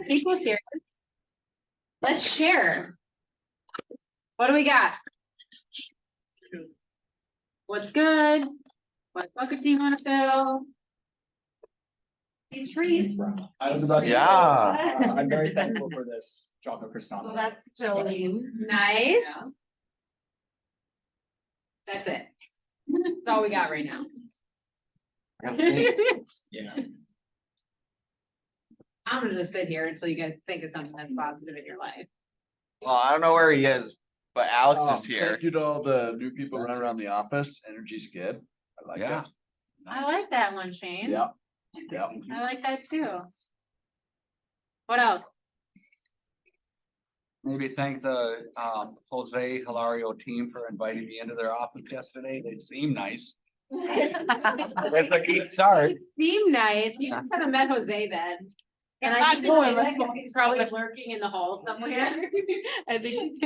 People here. Let's share. What do we got? What's good? What bucket do you want to fill? He's free. I was about to. Yeah. I'm very thankful for this chocolate croissant. So that's filling. Nice. That's it. That's all we got right now. Yeah. I'm gonna just sit here until you guys think of something that's positive in your life. Well, I don't know where he is, but Alex is here. Thank you to all the new people running around the office. Energy's good. I like Yeah. it. I like that one, Shane. Yep. Yep. I like that too. What else? Maybe thank the Jose Hilario team for inviting me into their office yesterday. They seem nice. It's a good start. Seem nice. You just haven't met Jose then. And I think he's probably lurking in the hall somewhere. I think.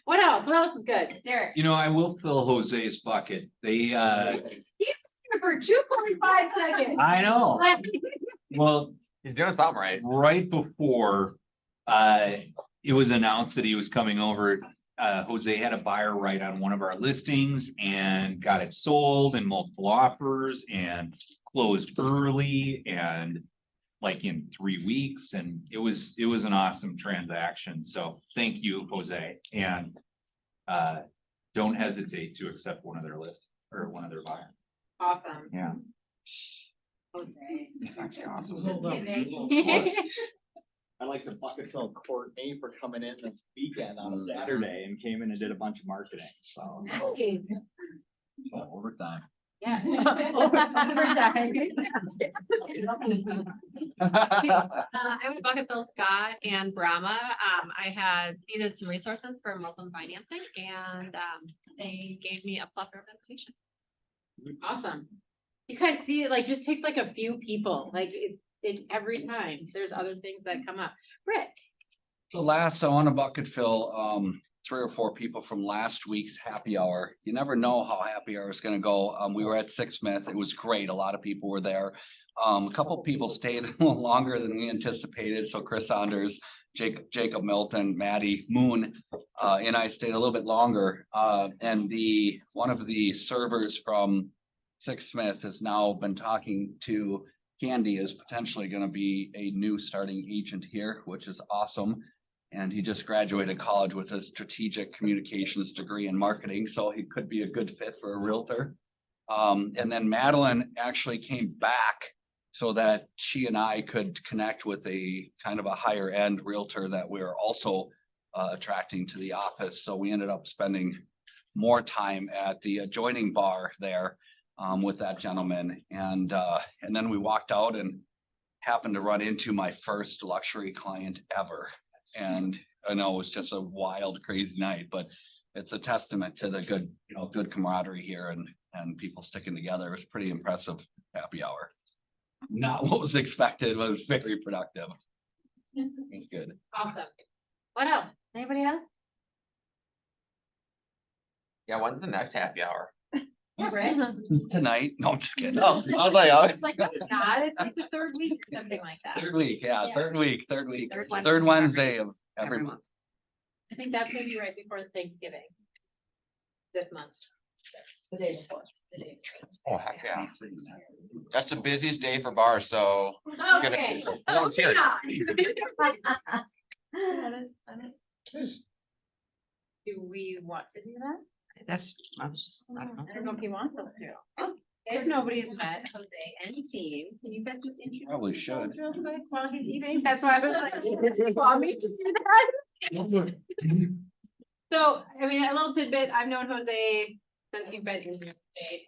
What else? What else is good? Derek. You know, I will fill Jose's bucket. They, For 2.5 seconds. I know. Well, He's doing something right. right before, it was announced that he was coming over, Jose had a buyer right on one of our listings and got it sold in multiple offers and closed early and like in 3 weeks. And it was an awesome transaction. So thank you, Jose. And, don't hesitate to accept one of their lists or one of their buyers. Awesome. Yeah. Jose. I'd like to bucket fill Courtney for coming in this weekend on a Saturday and came in and did a bunch of marketing, so. Nice. Overtime. Yeah. Overtime. I would bucket fill Scott and Brahma. I had needed some resources for Muslim financing and they gave me a plethora of information. Awesome. You guys see, it like just takes like a few people, like it every time. There's other things that come up. Rick. So last, I want to bucket fill 3 or 4 people from last week's happy hour. You never know how happy hour is going to go. We were at Six Smith. It was great. A lot of people were there. A couple people stayed a little longer than we anticipated. So Chris Saunders, Jacob Milton, Maddie Moon, and I stayed a little bit longer. And one of the servers from Six Smith has now been talking to Candy, is potentially going to be a new starting agent here, which is awesome. And he just graduated college with a strategic communications degree in marketing, so he could be a good fit for a realtor. And then Madeline actually came back so that she and I could connect with a kind of a higher end realtor that we're also attracting to the office. So we ended up spending more time at the adjoining bar there with that gentleman. And then we walked out and happened to run into my first luxury client ever. And I know it was just a wild, crazy night, but it's a testament to the good, good camaraderie here and people sticking together. It was pretty impressive happy hour. Not what was expected, but it was very productive. It was good. Awesome. What else? Anybody else? Yeah, when's the next happy hour? Yeah, Rick. Tonight, no, I'm just kidding. Oh, I was like, oh, It's like, no, it's not. It's like the third week or something like that. Third week, yeah, Yeah. third week. Third Wednesday of every month. I think that's gonna be right before Thanksgiving. This month. The day before. The day of trans. oh, heck yeah. That's the busiest day for bars, so. Okay. No, it's here. Do we want to do that? That's, I was just, I don't know. I don't know if he wants us to. If nobody's met Jose and team, can you guys just introduce Probably yourselves should. real quick while he's eating? That's why I was like, do you want me to do that? So, I mean, a little tidbit, I've known Jose since you've been in here today.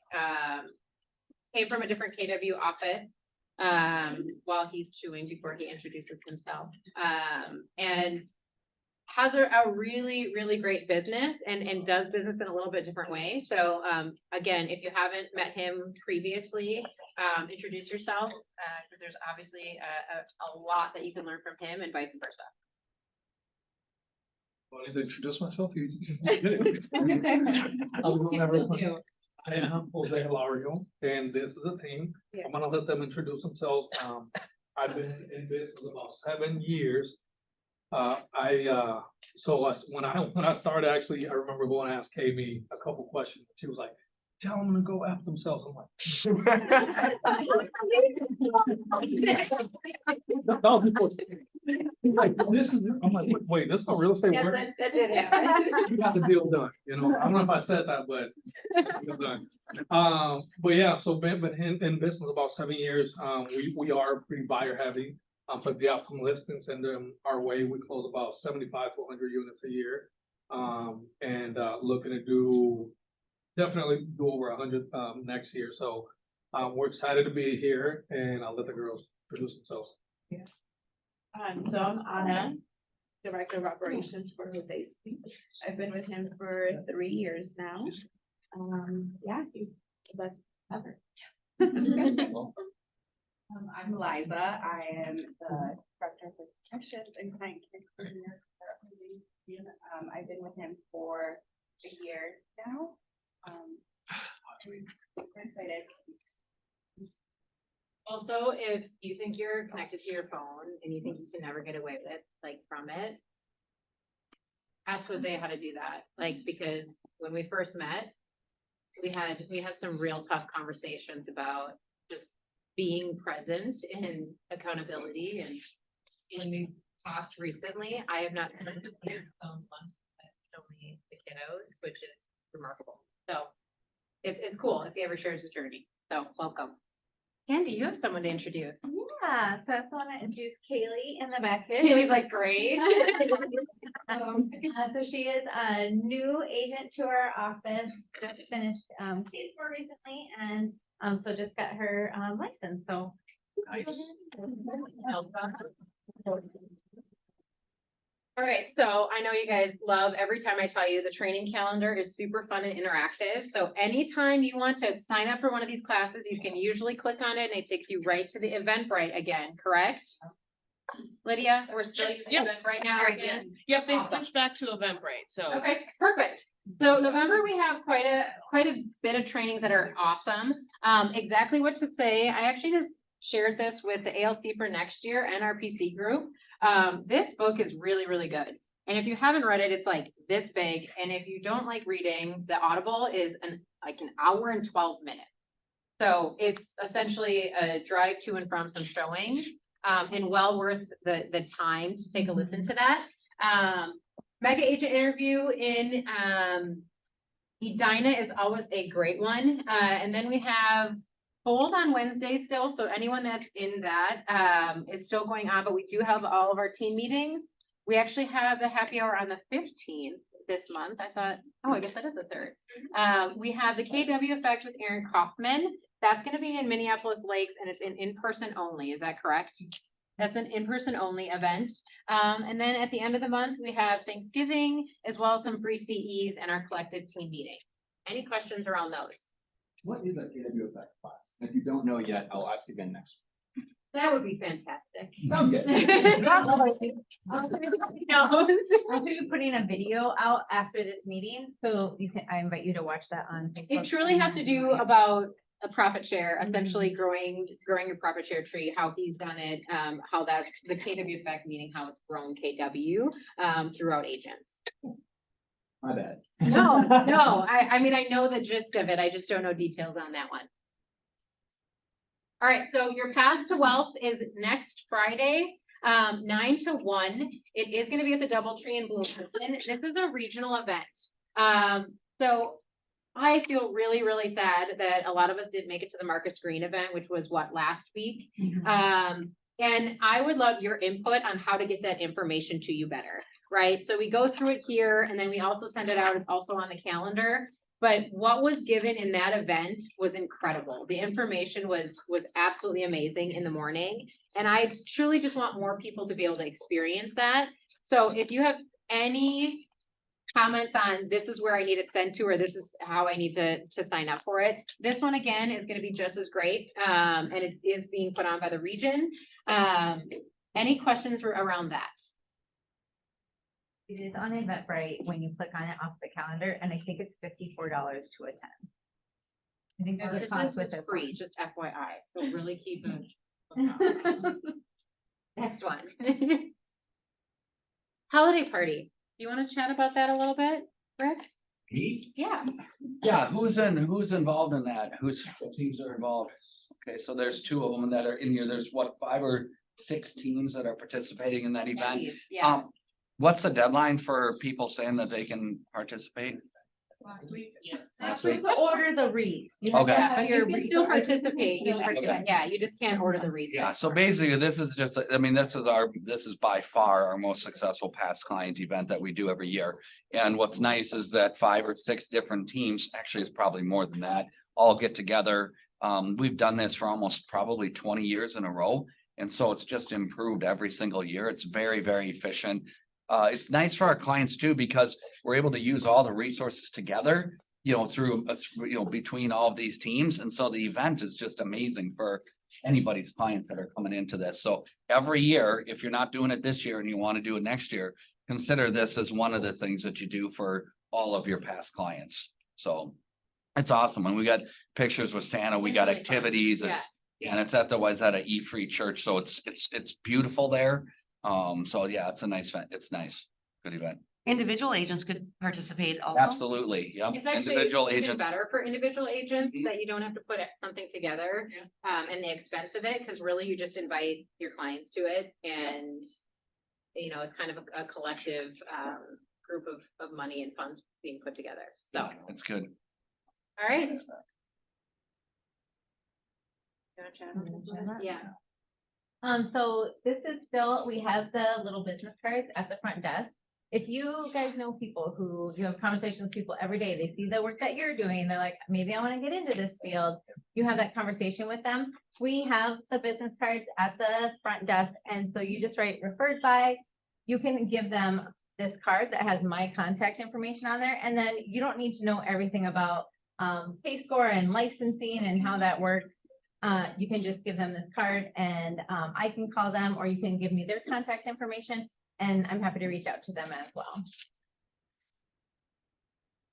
Came from a different KW office while he's chewing before he introduces himself. And has a really, really great business and does business in a little bit different way. So again, if you haven't met him previously, introduce yourself because there's obviously a lot that you can learn from him and vice versa. Want me to introduce myself? Hello, everyone. I am Jose Hilario, and this is the team. Yeah. I'm gonna let them introduce themselves. I've been in business about 7 years. When I started, actually, I remember going to ask Kami a couple questions. She was like, tell them to go after themselves. I'm like. No, people- I'm like, wait, this is a real estate Yes, word? that did happen. You got the deal done, you know, I don't know if I said that, but deal done. But yeah, so been in business about 7 years. We are pretty buyer heavy. But the outcome listings and our way, we close about 75 to 100 units a year. Looking to definitely do over 100 next year. So we're excited to be here, and I'll let the girls introduce themselves. So I'm Anna, Director of Operations for Jose. I've been with him for 3 years now. Yeah, he's the best ever. I'm Liza. I am the Director of Protections and Client Care Coordinator for Jose. I've been with him for a year now. We're excited. Also, if you think you're connected to your phone and you think you can never get away with, like, from it, ask Jose how to do that, like, because when we first met, we had some real tough conversations about just being present and accountability, and when we talked recently, I have not heard the phone once, only the kiddos, which is remarkable. So it's cool if he ever shares his journey. So welcome. Candy, you have someone to introduce. Yeah, so I just want to introduce Kaylee in the back here. Kaylee's like, great. So she is a new agent to our office, just finished case more recently, and so just got her license, so. Nice. All right, so I know you guys love, every time I tell you, the training calendar is super fun and interactive. So anytime you want to sign up for one of these classes, you can usually click on it and it takes you right to the Eventbrite again, correct? Lydia, we're still using Eventbrite now again? Yep, they Awesome. switched back to Eventbrite, so. Okay, perfect. So November, we have quite a bit of trainings that are awesome. Exactly what to say. I actually just shared this with the ALC for next year and our PC group. This book is really, really good. And if you haven't read it, it's like this big. And if you don't like reading, the Audible is like an hour and 12 minutes. So it's essentially a drive to and from some showings, and well worth the time to take a listen to that. Mega agent interview in Edina is always a great one. And then we have Hold on Wednesday still, so anyone that's in that is still going on, but we do have all of our team meetings. We actually have the happy hour on the 15th this month. I thought, oh, I guess that is the 3rd. We have the KW Effect with Aaron Kaufman. That's going to be in Minneapolis Lakes, and it's an in-person only. Is that correct? That's an in-person only event. And then at the end of the month, we have Thanksgiving, as well as some free CEs and our collective team meeting. Any questions around those? What is that KW Effect class? If you don't know yet, I'll ask again next. That would be fantastic. Sounds good. I'll be putting a video out after this meeting, so I invite you to watch that on Facebook. It truly has to do about a profit share, essentially growing your profit share tree, how he's done it, how that's the KW Effect, meaning how it's grown KW throughout agents. My bad. No, I mean, I know the gist of it. I just don't know details on that one. All right, so your path to wealth is next Friday, 9 to 1. It is going to be at the DoubleTree in Bloomington. This is a regional event. So I feel really, really sad that a lot of us didn't make it to the Marcus Green event, which was last week. And I would love your input on how to get that information to you better, right? So we go through it here, and then we also send it out. It's also on the calendar. But what was given in that event was incredible. The information was absolutely amazing in the morning. And I truly just want more people to be able to experience that. So if you have any comments on this is where I need it sent to, or this is how I need to sign up for it, this one again is going to be just as great. And it is being put on by the region. Any questions around that? It is on Eventbrite when you click on it off the calendar, and I think it's $54 to attend. I think there's a cost with It's it. free, just FYI, so really keep it. Next one. Holiday party. Do you want to chat about that a little bit, Rick? Yeah. Yeah, who's involved in that? What teams are involved? Okay, so there's two of them that are in here. There's what, 5 or 6 teams that are participating in that event. Yeah. What's the deadline for people saying that they can participate? That's where you order the wreath. You have to Okay. have But your you can wreath still ordered. participate. Okay. Yeah, you just can't order the wreath. Yeah, so basically, this is just, I mean, this is by far our most successful past client event that we do every year. And what's nice is that 5 or 6 different teams, actually it's probably more than that, all get together. We've done this for almost probably 20 years in a row. And so it's just improved every single year. It's very, very efficient. It's nice for our clients too, because we're able to use all the resources together, through, between all of these teams. And so the event is just amazing for anybody's clients that are coming into this. So every year, if you're not doing it this year and you want to do it next year, consider this as one of the things that you do for all of your past clients. So it's awesome. And we got pictures with Santa, we It's got really fun. activities, and it's at the Wayzata E-Free Church. So it's beautiful there. So yeah, it's a nice event. It's nice. Good event. Individual agents could participate also. Absolutely. Yep. It's actually Individual even agents. better for individual agents Mhm. that you don't have to put something together, and the expense of it, because really you just invite your clients to it, and it's kind of a collective group of money and funds being put together. So, It's good. all right. You wanna chat about this? Yeah. So this is still, we have the little business cards at the front desk. If you guys know people who, you have conversations with people every day, they see the work that you're doing, they're like, maybe I want to get into this field. You have that conversation with them. We have the business cards at the front desk, and so you just write referred by. You can give them this card that has my contact information on there, and then you don't need to know everything about pay score and licensing and how that works. You can just give them this card, and I can call them, or you can give me their contact information, and I'm happy to reach out to them as well.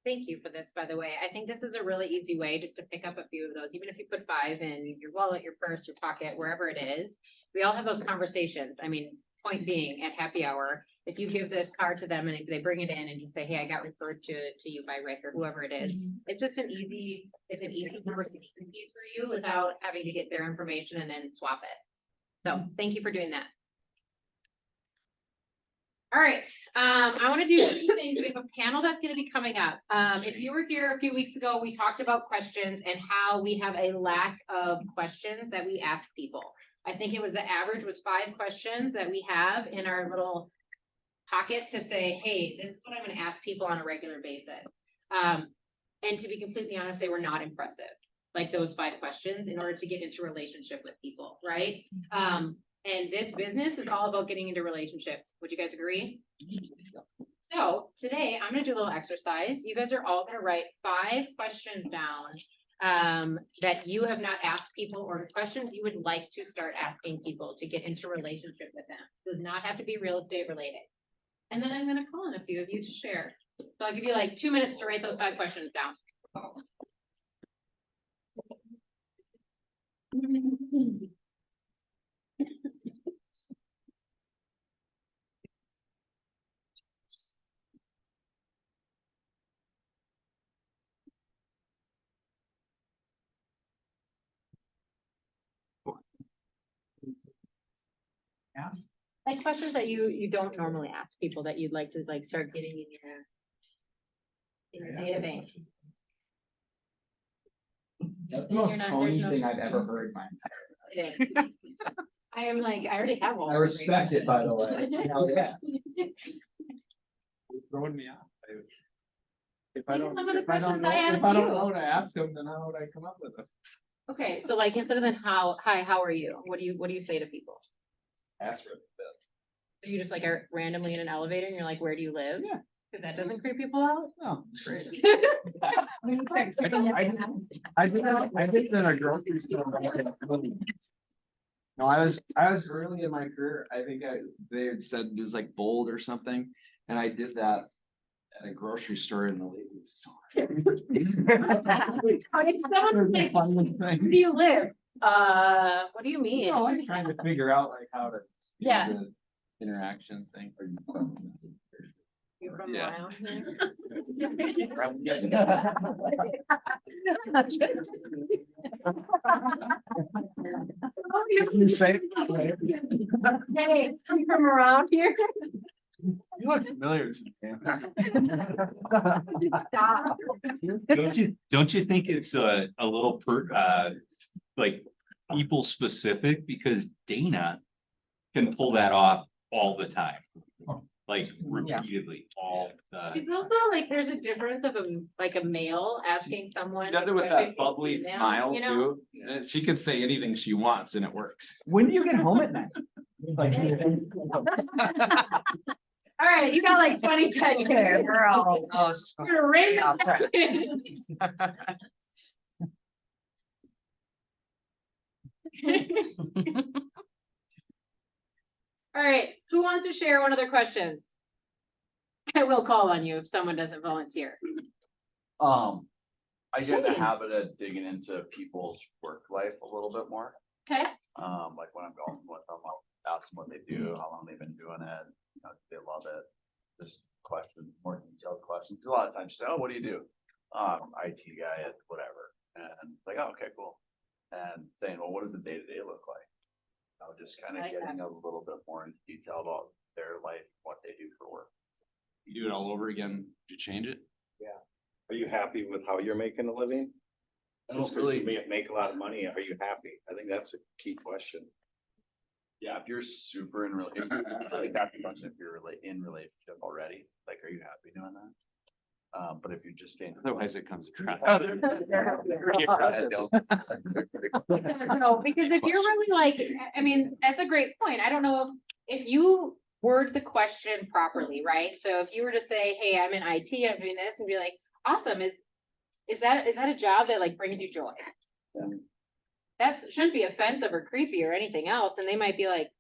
Thank you for this, by the way. I think this is a really easy way just to pick up a few of those, even if you put 5 in your wallet, your purse, your pocket, wherever it is. We all have those conversations. I mean, point being, at happy hour, if you give this card to them and if they bring it in and just say, hey, I got referred to you by Rick or whoever it is, it's just an easy conversation piece for you without having to get their information and then swap it. So thank you for doing that. All right, I want to do 2 things. We have a panel that's going to be coming up. If you were here a few weeks ago, we talked about questions and how we have a lack of questions that we ask people. I think it was the average was 5 questions that we have in our little pocket to say, hey, this is what I'm going to ask people on a regular basis. And to be completely honest, they were not impressive, like those 5 questions in order to get into relationship with people, right? And this business is all about getting into relationship. Would you guys agree? So today I'm gonna do a little exercise. You guys are all gonna write 5 questions down that you have not asked people, or questions you would like to start asking people to get into relationship with them. Does not have to be real estate related. And then I'm gonna call on a few of you to share. So I'll give you like 2 minutes to write those 5 questions down. Ask. Like questions that you don't normally ask people that you'd like to like start getting in your database. That's the most phony thing I've ever heard in my entire life. It is. I am like, I already have one. I respect it, by the way. Hell yeah. It's throwing me off. If I don't, Some of the if I don't questions know, I if I don't asked know you. to ask them, then how would I come up with it? Okay, so like instead of then hi, how are you? What do you say to people? Ask for it. So you just like are randomly in an elevator and you're like, where do you live? Yeah. Cause that doesn't creep people out? No, it's great. I I did that at a grocery store. No, I was early in my career. I think they had said it was like bold or something, and I did that at a grocery store, and the lady was so. If someone's like, where do you live? What do you mean? I'm trying to figure out like how to Yeah. The Interaction thing. You're from Yeah. around here. Oh, you say hey, I'm from around here. You look familiar. Stop. Don't you think it's a little like people specific, because Dana can pull that off all the time. Like repeatedly, all the. It's also like, there's a difference of like a male asking someone. She does it with if that they're bubbly female, smile you know? too. And she can say anything she wants and it works. When do you get home at night? Like, All right, you got like 20 seconds. We're all, oh, it's just. We're gonna raise I'll try. it. All right, who wants to share one of their questions? I will call on you if someone doesn't volunteer. I get in the Shane. habit of digging into people's work life a little bit more. Okay, Like when I'm going with them, I'll ask them what they do, how long they've been doing it, you know, do they love it? Just questions, more detailed questions. 'Cause a lot of times you say, oh, what do you do? IT guy at whatever. And like, oh, okay, cool. And saying, well, what does the day-to-day look like? You know, just kind I of like that. getting a little bit more in detail about their life, what they do for work. You do it all over again to change it. Are you happy with how you're making a living? I don't Just 'cause really, you make a lot of money, are you happy? I think that's a key question. yeah, if you're super in relationship, like that's the question, if you're in relationship already, like, are you happy doing that? But if you're just getting. Otherwise it comes across. no, because if you're really like, I mean, that's a great point. I don't know if you word the question properly, right? So if you were to say, hey, I'm in IT, I'm doing this, and be like, awesome, is that a job that like brings you joy? That shouldn't be offensive or creepy or anything else, and they might be like,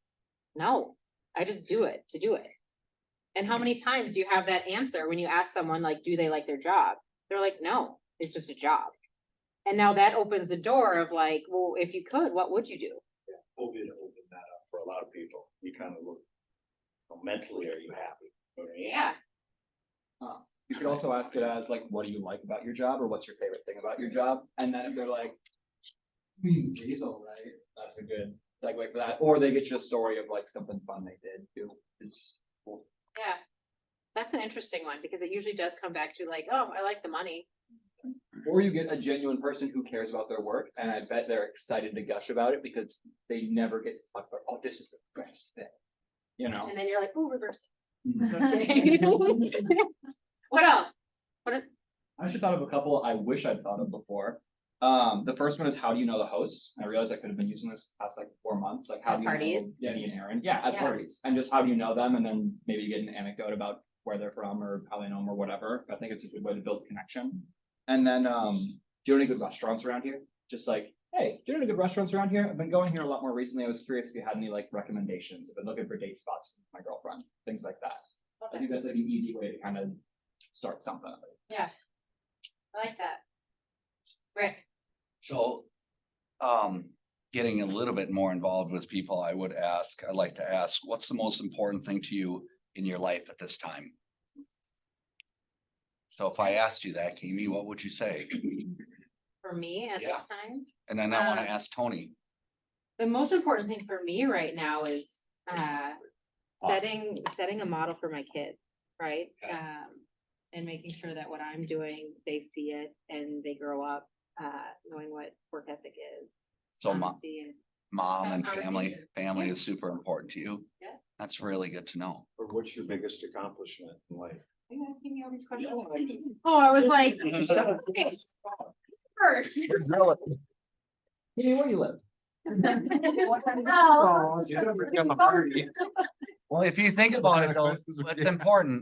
no, I just do it to do it. And how many times do you have that answer when you ask someone like, do they like their job? They're like, no, it's just a job. And now that opens the door of like, well, if you could, what would you do? COVID opened that up for a lot of people. You kind of look, mentally, are you happy? You know what I mean? Yeah, you could also ask it as like, what do you like about your job, or what's your favorite thing about your job? And then if they're like, geez, all right, that's a good segue for that. Or they get you a story of like something fun they did too. It's cool. yeah. That's an interesting one because it usually does come back to like, oh, I like the money. Or you get a genuine person who cares about their work, and I bet they're excited to gush about it because they never get to talk about, oh, this is the best thing, you know? And then you're like, oh, reverse. What else? I actually thought of a couple I wish I'd thought of before. The first one is, how do you know the hosts? I realized I could have been using this past like 4 months, like how At do you know parties? Denny and Aaron? Yeah, at Yeah. parties, and just how do you know them, and then maybe get an anecdote about where they're from or how they know them or whatever. I think it's a good way to build connection. And then, do you know any good restaurants around here? Just like, hey, do you know any good restaurants around here? I've been going here a lot more recently. I was curious if you had any like recommendations. I've been looking for date spots with my girlfriend, things like that. I think that's like an easy way to kind of start something. Yeah. I like that. Rick, So, getting a little bit more involved with people, I'd like to ask, what's the most important thing to you in your life at this time? So if I asked you that, Kimi, what would you say? for me at Yeah. this time, And then I want to ask Tony. the most important thing for me right now is setting a model for my kids, right? Okay. And making sure that what I'm doing, they see it and they grow up knowing what work ethic is. So honesty, and mom and Conversation. family Yeah. is super important to you. Yeah. That's really good to know. Or what's your biggest accomplishment in life? Are you asking me all these questions? Oh, I was like, first. Hey, where do you live? Oh, Well, if you think about it, though,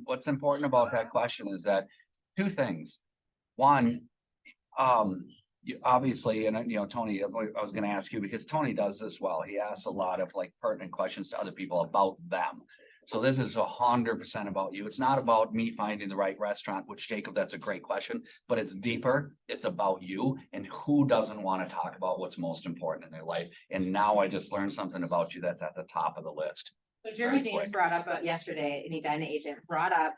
what's important about that question is that two things. One, you obviously, and you know, Tony, I was gonna ask you because Tony does this well. He asks a lot of like pertinent questions to other people about them. So this is 100% about you. It's not about me finding the right restaurant, which Jacob, that's a great question, but it's deeper. It's about you and who doesn't want to talk about what's most important in their life. And now I just learned something about you that's at the top of the list. So Jeremy Very James quick. brought up yesterday, an Edina agent brought up,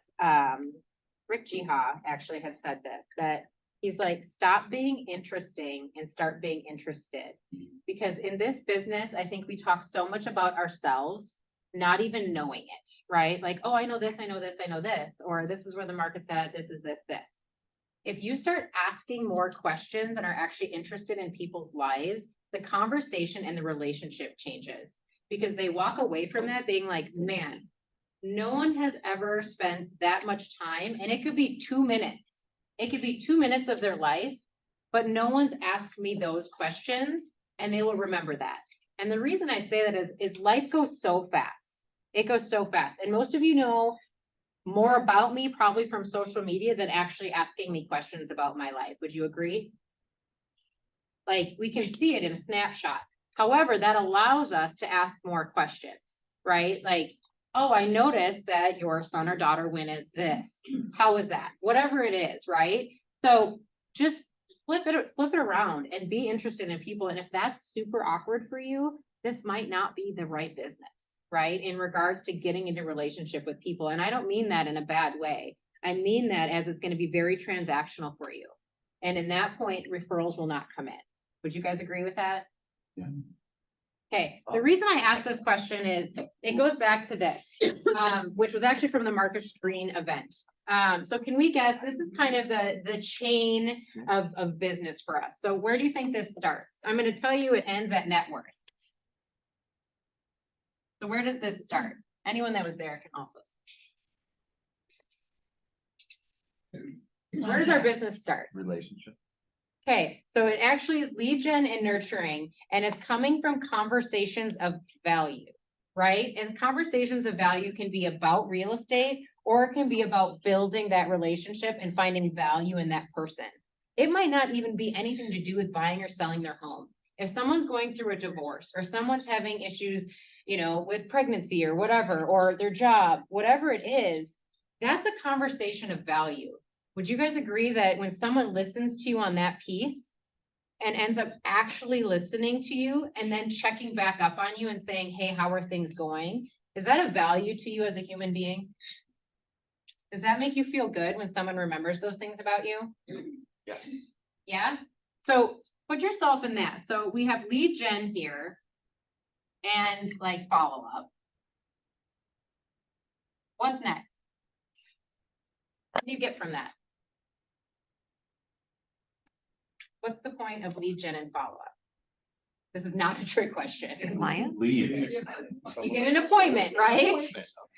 Rick Jiha actually had said this, that he's like, stop being interesting and start being interested. Because in this business, I think we talk so much about ourselves, not even knowing it, right? Like, oh, I know this, I know this, I know this, or this is where the market's at, this is this. If you start asking more questions and are actually interested in people's lives, the conversation and the relationship changes. Because they walk away from that being like, man, no one has ever spent that much time, and it could be 2 minutes. It could be 2 minutes of their life, but no one's asked me those questions, and they will remember that. And the reason I say that is life goes so fast. It goes so fast. And most of you know more about me probably from social media than actually asking me questions about my life. Would you agree? Like, we can see it in a snapshot. However, that allows us to ask more questions, right? Like, oh, I noticed that your son or daughter went at this. How was that? Whatever it is, right? So just flip it around and be interested in people. And if that's super awkward for you, this might not be the right business, right? In regards to getting into relationship with people. And I don't mean that in a bad way. I mean that as it's going to be very transactional for you. And in that point, referrals will not come in. Would you guys agree with that? Yeah. Okay, the reason I asked this question is, it goes back to this, which was actually from the Marcus Green event. So can we guess, this is kind of the chain of business for us. So where do you think this starts? I'm gonna tell you it ends at net worth. So where does this start? Anyone that was there can also. Where does our business start? Relationship. Okay, so it actually is lead gen and nurturing, and it's coming from conversations of value, right? And conversations of value can be about real estate, or it can be about building that relationship and finding value in that person. It might not even be anything to do with buying or selling their home. If someone's going through a divorce, or someone's having issues, you know, with pregnancy or whatever, or their job, whatever it is, that's a conversation of value. Would you guys agree that when someone listens to you on that piece and ends up actually listening to you and then checking back up on you and saying, hey, how are things going? Is that a value to you as a human being? Does that make you feel good when someone remembers those things about you? Yes. Yeah? So put yourself in that. So we have lead gen here and like follow up. What's next? What do you get from that? What's the point of lead gen and follow-up? This is not a trick question. Client? Leads. You get an appointment, right?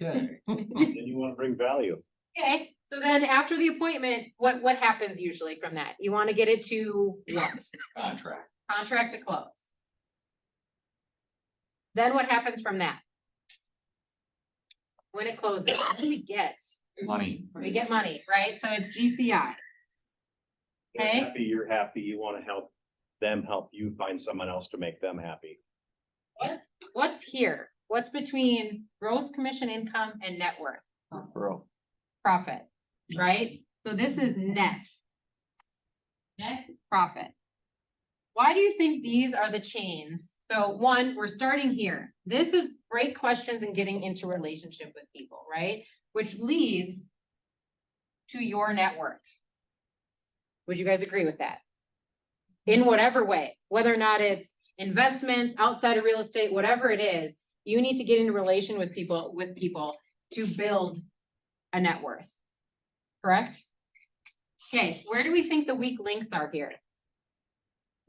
Okay. Then you wanna bring value. Okay, so then after the appointment, what happens usually from that? You want to get it to what? Contract. Contract to close. Then what happens from that? When it closes, what do we get? Money. We get money, right? So it's GCI. They're Okay. happy, you're happy, you wanna help them help you find someone else to make them happy. What's here? What's between gross commission income and net worth? Referral. Profit, right? So this is net. Net profit. Why do you think these are the chains? So one, we're starting here. This is great questions and getting into relationship with people, right? Which leads to your net worth. Would you guys agree with that? In whatever way, whether or not it's investments, outside of real estate, whatever it is, you need to get into relation with people to build a net worth. Correct? Okay, where do we think the weak links are here?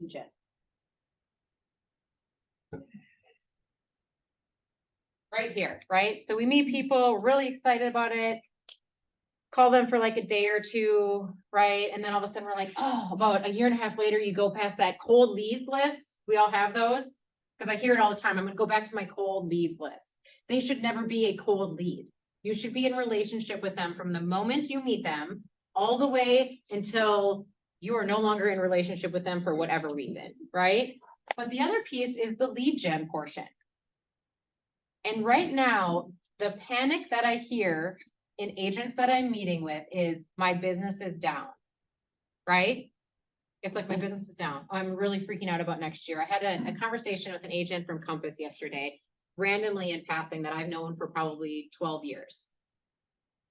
Jen. Right here, right? So we meet people really excited about it. Call them for like a day or two, right? And then all of a sudden we're like, oh, about a year and a half later, you go past that cold leads list. We all have those because I hear it all the time. I'm gonna go back to my cold leads list. They should never be a cold lead. You should be in relationship with them from the moment you meet them all the way until you are no longer in relationship with them for whatever reason, right? But the other piece is the lead gen portion. And right now, the panic that I hear in agents that I'm meeting with is my business is down, right? It's like my business is down. I'm really freaking out about next year. I had a conversation with an agent from Compass yesterday randomly in passing that I've known for probably 12 years.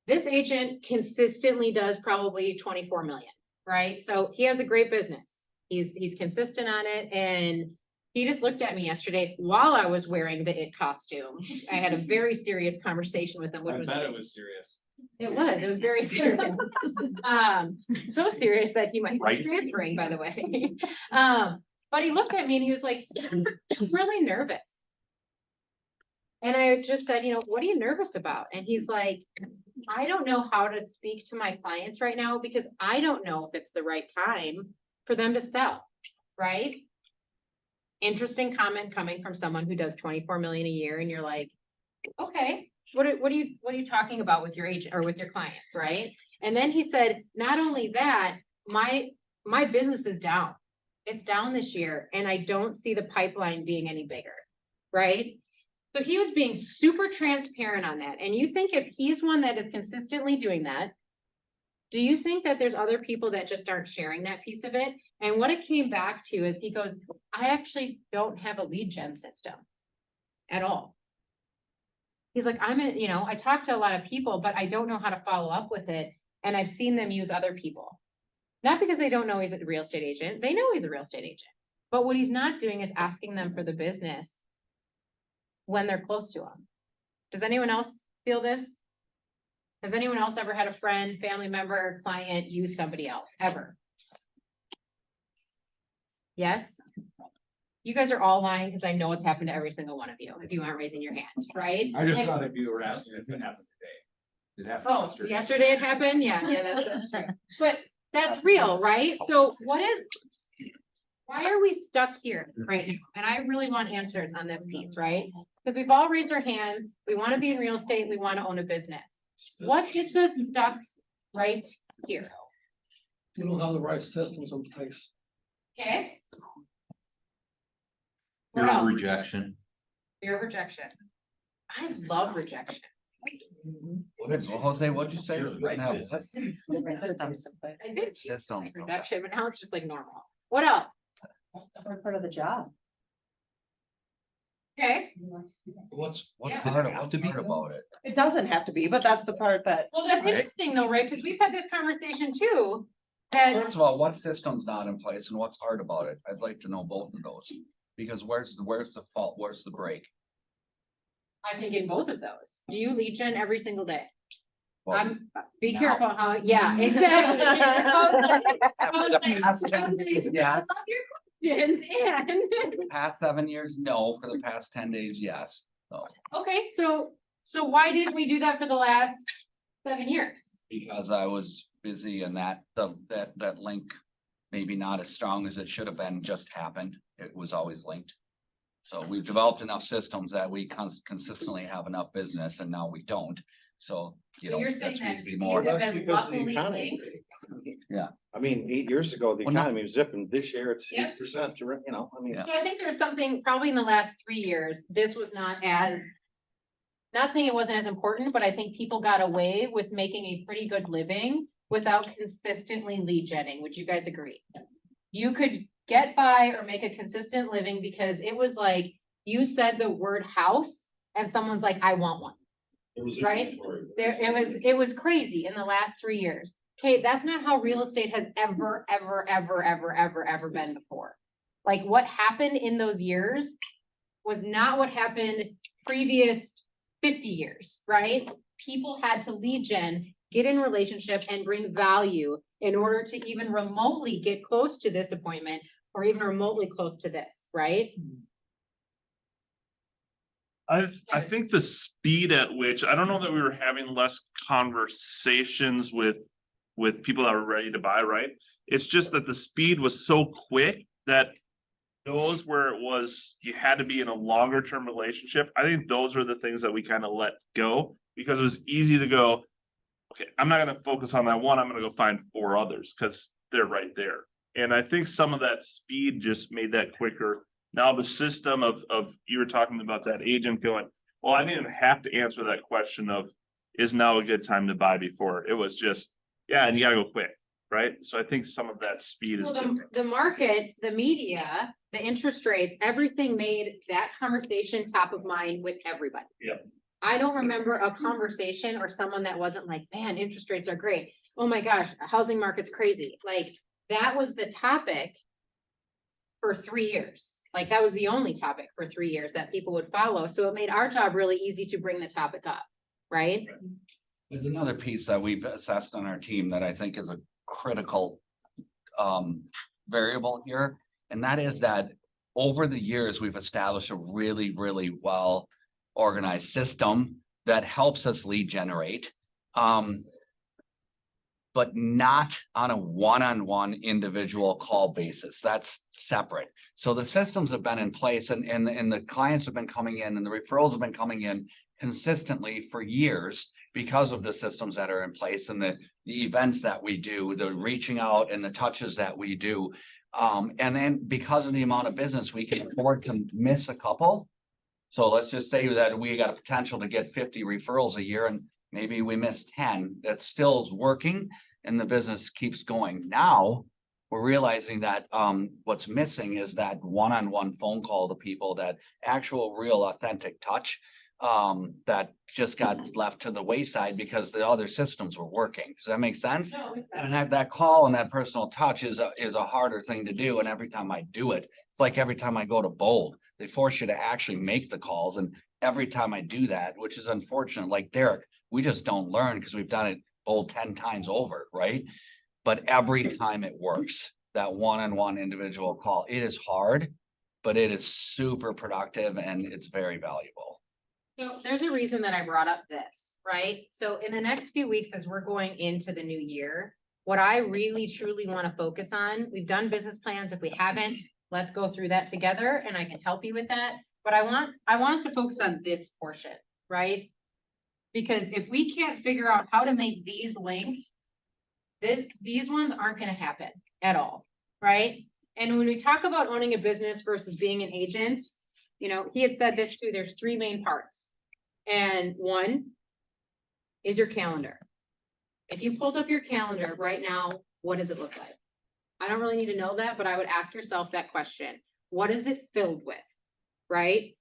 This agent consistently does probably 24 million, right? So he has a great business. He's consistent on it, and he just looked at me yesterday while I was wearing the IT costume. I had a very serious conversation with him, which was was serious. it was very serious. So serious that he might Right. be transferring, by the way. But he looked at me and he was like, "I'm really nervous." And I just said, what are you nervous about? And he's like, I don't know how to speak to my clients right now because I don't know if it's the right time for them to sell, right? Interesting comment coming from someone who does 24 million a year, and you're like, okay, what are you talking about with your agent or with your clients, right? And then he said, not only that, my business is down. It's down this year, and I don't see the pipeline being any bigger, right? So he was being super transparent on that. And you think if he's one that is consistently doing that, do you think that there's other people that just aren't sharing that piece of it? And what it came back to is he goes, I actually don't have a lead gen system at all. He's like, I talk to a lot of people, but I don't know how to follow up with it. And I've seen them use other people. Not because they don't know he's a real estate agent. They know he's a real estate agent. But what he's not doing is asking them for the business when they're close to him. Does anyone else feel this? Has anyone else ever had a friend, family member, client use somebody else, ever? Yes? You guys are all lying because I know it's happened to every single one of you, if you aren't raising your hand, right? I just And- thought if you were asking if it happened today. It happened Oh, yesterday it happened? Yeah, that's true. But that's real, right? So why are we stuck here right now? And I really want answers on this piece, right? Because we've all raised our hands. We want to be in real estate. We want to own a business. What gets us stuck right here? You don't have the right systems in place. Okay? What Fear of else? rejection. Fear of rejection. I love rejection. Jose, what'd you say? Right now. I did Systems. rejection, but now it's just like normal. What else? Part of the job. Okay. What's Yeah. hard about it? It doesn't have to be, but that's the part that. Well, that's Right. interesting though, right? Because we've had this conversation too. That First of all, what system's not in place and what's hard about it? I'd like to know both of those. Because where's the fault? Where's the break? I think in both of those. Do you lead gen every single day? Well, Be now. careful how, yeah, exactly. Yeah. And, Past 7 years, no. For the past 10 days, yes. So, okay, so why didn't we do that for the last 7 years? because I was busy and that link, maybe not as strong as it should have been, just happened. It was always linked. So we've developed enough systems that we consistently have enough business and now we don't. So, So you're saying that's that gonna be these more. have That's been because of the luckily economy. linked. I mean, 8 years ago, the Well, no- economy was zipping. This year, it's Yep. 8%, I mean. Yeah. So I think there's something, probably in the last 3 years, this was not as, not saying it wasn't as important, but I think people got away with making a pretty good living without consistently lead genning. Would you guys agree? You could get by or make a consistent living because it was like, you said the word house and someone's like, I want one. Right? It was crazy in the last 3 years. Okay, that's not how real estate has ever been before. Like what happened in those years was not what happened previous 50 years, right? People had to lead gen, get in relationship and bring value in order to even remotely get close to this appointment or even remotely close to this, right? I think the speed at which, I don't know that we were having less conversations with people that were ready to buy, right? It's just that the speed was so quick that those where it was, you had to be in a longer term relationship. I think those are the things that we kind of let go because it was easy to go, okay, I'm not gonna focus on that one, I'm gonna go find 4 others because they're right there. And I think some of that speed just made that quicker. Now the system of you were talking about that agent going, well, I didn't have to answer that question of, is now a good time to buy before? It was just, yeah, and you gotta go quick. right? So I think some of that speed is Well, different. the market, the media, the interest rates, everything made that conversation top of mind with everybody. Yep. I don't remember a conversation or someone that wasn't like, man, interest rates are great. Oh my gosh, housing market's crazy. Like, that was the topic for 3 years. Like, that was the only topic for 3 years that people would follow. So it made our job really easy to bring the topic up, right? There's another piece that we've assessed on our team that I think is a critical variable here. And that is that over the years, we've established a really, really well organized system that helps us lead generate. But not on a one-on-one individual call basis. That's separate. So the systems have been in place and the clients have been coming in and the referrals have been coming in consistently for years because of the systems that are in place and the events that we do, the reaching out and the touches that we do. And then because of the amount of business, we can afford to miss a couple. So let's just say that we got a potential to get 50 referrals a year and maybe we miss 10. That still is working and the business keeps going. Now we're realizing that what's missing is that one-on-one phone call to people, that actual real authentic touch that just got left to the wayside because the other systems were working. Does that make sense? No, And that call and that personal touch is a harder thing to do. And every time I do it, it's like every time I go to Bold, they force you to actually make the calls. And every time I do that, which is unfortunate, like Derek, we just don't learn because we've done it Bold 10 times over, right? But every time it works, that one-on-one individual call, it is hard, but it is super productive and it's very valuable. So there's a reason that I brought up this, right? So in the next few weeks, as we're going into the new year, what I really truly want to focus on, we've done business plans. If we haven't, let's go through that together and I can help you with that. But I want us to focus on this portion, right? Because if we can't figure out how to make these link, these ones aren't going to happen at all, right? And when we talk about owning a business versus being an agent, you know, he had said this too, there's 3 main parts. And one is your calendar. If you pulled up your calendar right now, what does it look like? I don't really need to know that, but I would ask yourself that question. What is it filled with, right?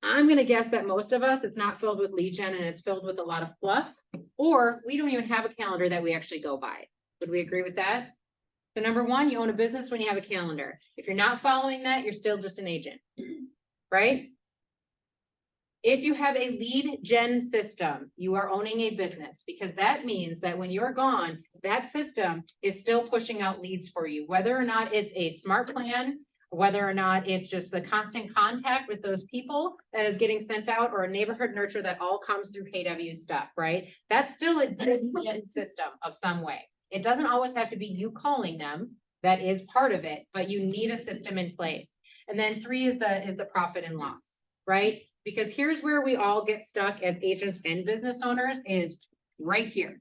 I'm going to guess that most of us, it's not filled with lead gen and it's filled with a lot of fluff, or we don't even have a calendar that we actually go by. Would we agree with that? So number 1, you own a business when you have a calendar. If you're not following that, you're still just an agent, right? If you have a lead gen system, you are owning a business because that means that when you're gone, that system is still pushing out leads for you, whether or not it's a smart plan, whether or not it's just the constant contact with those people that is getting sent out, or a neighborhood nurture that all comes through KW stuff, right? That's still a lead gen system of some way. It doesn't always have to be you calling them. That is part of it, but you need a system in place. And then 3 is the profit and loss, right? Because here's where we all get stuck as agents and business owners is right here,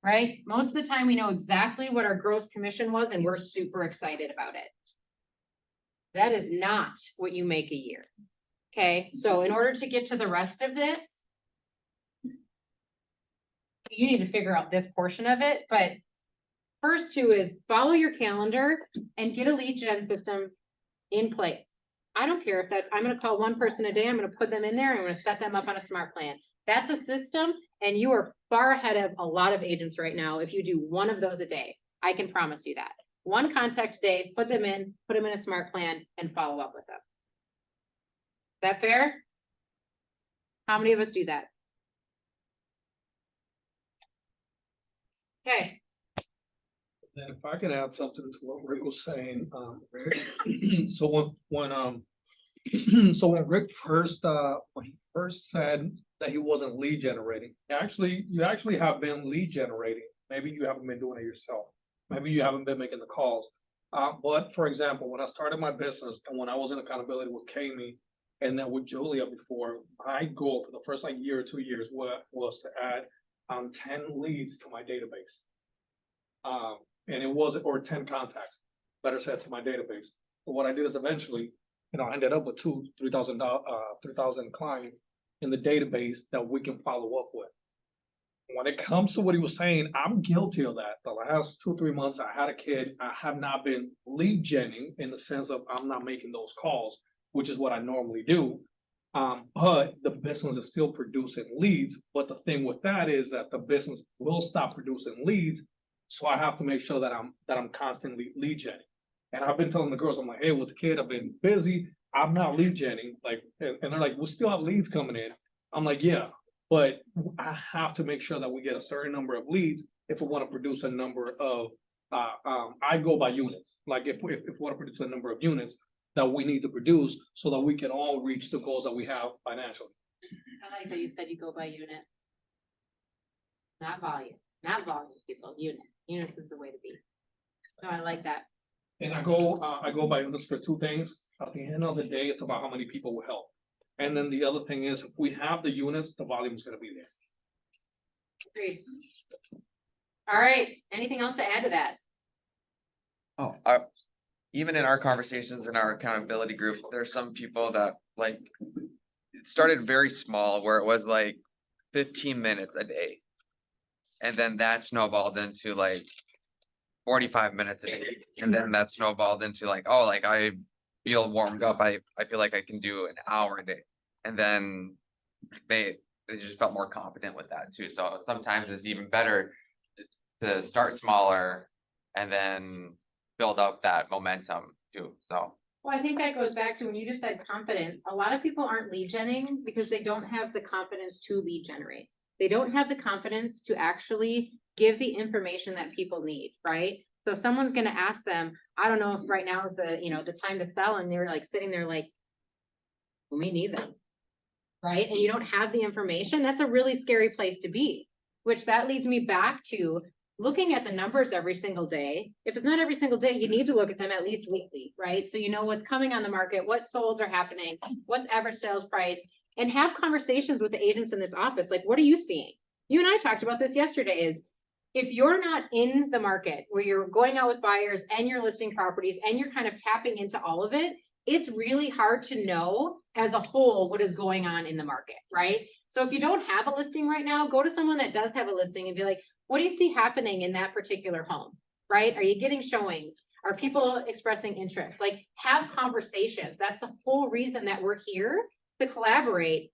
right? Most of the time we know exactly what our gross commission was and we're super excited about it. That is not what you make a year. Okay, so in order to get to the rest of this, you need to figure out this portion of it. But first 2 is follow your calendar and get a lead gen system in place. I don't care if that's, I'm going to call 1 person a day. I'm going to put them in there. And I'm going to set them up on a smart plan. That's a system. And you are far ahead of a lot of agents right now. If you do 1 of those a day, I can promise you that. 1 contact a day, put them in a smart plan and follow up with them. Is that fair? How many of us do that? Okay. And if I could add something to what Rick was saying, so when Rick first said that he wasn't lead generating, you actually have been lead generating. Maybe you haven't been doing it yourself. Maybe you haven't been making the calls. But for example, when I started my business and when I was in accountability with Kami and then with Julia before, my goal for the first year or 2 years was to add 10 leads to my database. And it was, or 10 contacts, better said, to my database. But what I did is eventually, I ended up with 3,000 clients in the database that we can follow up with. when it comes to what he was saying, I'm guilty of that. The last 2-3 months, I had a kid. I have not been lead genning in the sense of I'm not making those calls, which is what I normally do. But the business is still producing leads. But the thing with that is that the business will stop producing leads. So I have to make sure that I'm constantly lead genning. And I've been telling the girls, I'm like, hey, with the kid, I've been busy. I'm not lead genning. Like, and they're like, we still have leads coming in. I'm like, yeah, but I have to make sure that we get a certain number of leads if we want to produce a number of, I go by units. Like if we want to produce a number of units that we need to produce so that we can all reach the goals that we have financially. I like that you said you go by unit. Not volume, people, unit. Units is the way to be. No, I like that. And I go by units for two things. At the end of the day, it's about how many people will help. And then the other thing is, if we have the units, the volume is gonna be there. Agreed. All right, anything else to add to that? Oh, even in our conversations in our accountability group, there's some people that like, it started very small where it was like 15 minutes a day. And then that snowballed into like 45 minutes a day. And then that snowballed into like, oh, like I feel warmed up. I feel like I can do an hour a day. And then they just felt more confident with that too. So sometimes it's even better to start smaller and then build up that momentum too. So. Well, I think that goes back to when you just said confident. A lot of people aren't lead genning because they don't have the confidence to lead generate. They don't have the confidence to actually give the information that people need, right? So if someone's gonna ask them, I don't know if right now is the time to sell, and they're like sitting there like, we need them, right? And you don't have the information, that's a really scary place to be, which that leads me back to looking at the numbers every single day. If it's not every single day, you need to look at them at least weekly, right? So you know what's coming on the market, what solds are happening, what's average sales price, and have conversations with the agents in this office. Like, what are you seeing? You and I talked about this yesterday, is if you're not in the market where you're going out with buyers and you're listing properties and you're kind of tapping into all of it, it's really hard to know as a whole what is going on in the market, right? So if you don't have a listing right now, go to someone that does have a listing and be like, what do you see happening in that particular home, right? Are you getting showings? Are people expressing interest? Like, have conversations. That's the whole reason that we're here to collaborate,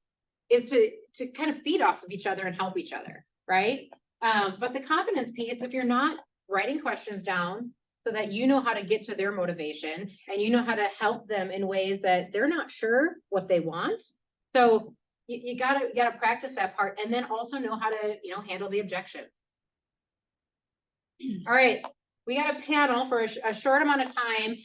is to kind of feed off of each other and help each other, right? But the confidence piece, if you're not writing questions down so that you know how to get to their motivation and you know how to help them in ways that they're not sure what they want. So you gotta practice that part, and then also know how to, handle the objection. All right, we got a panel for a short amount of time.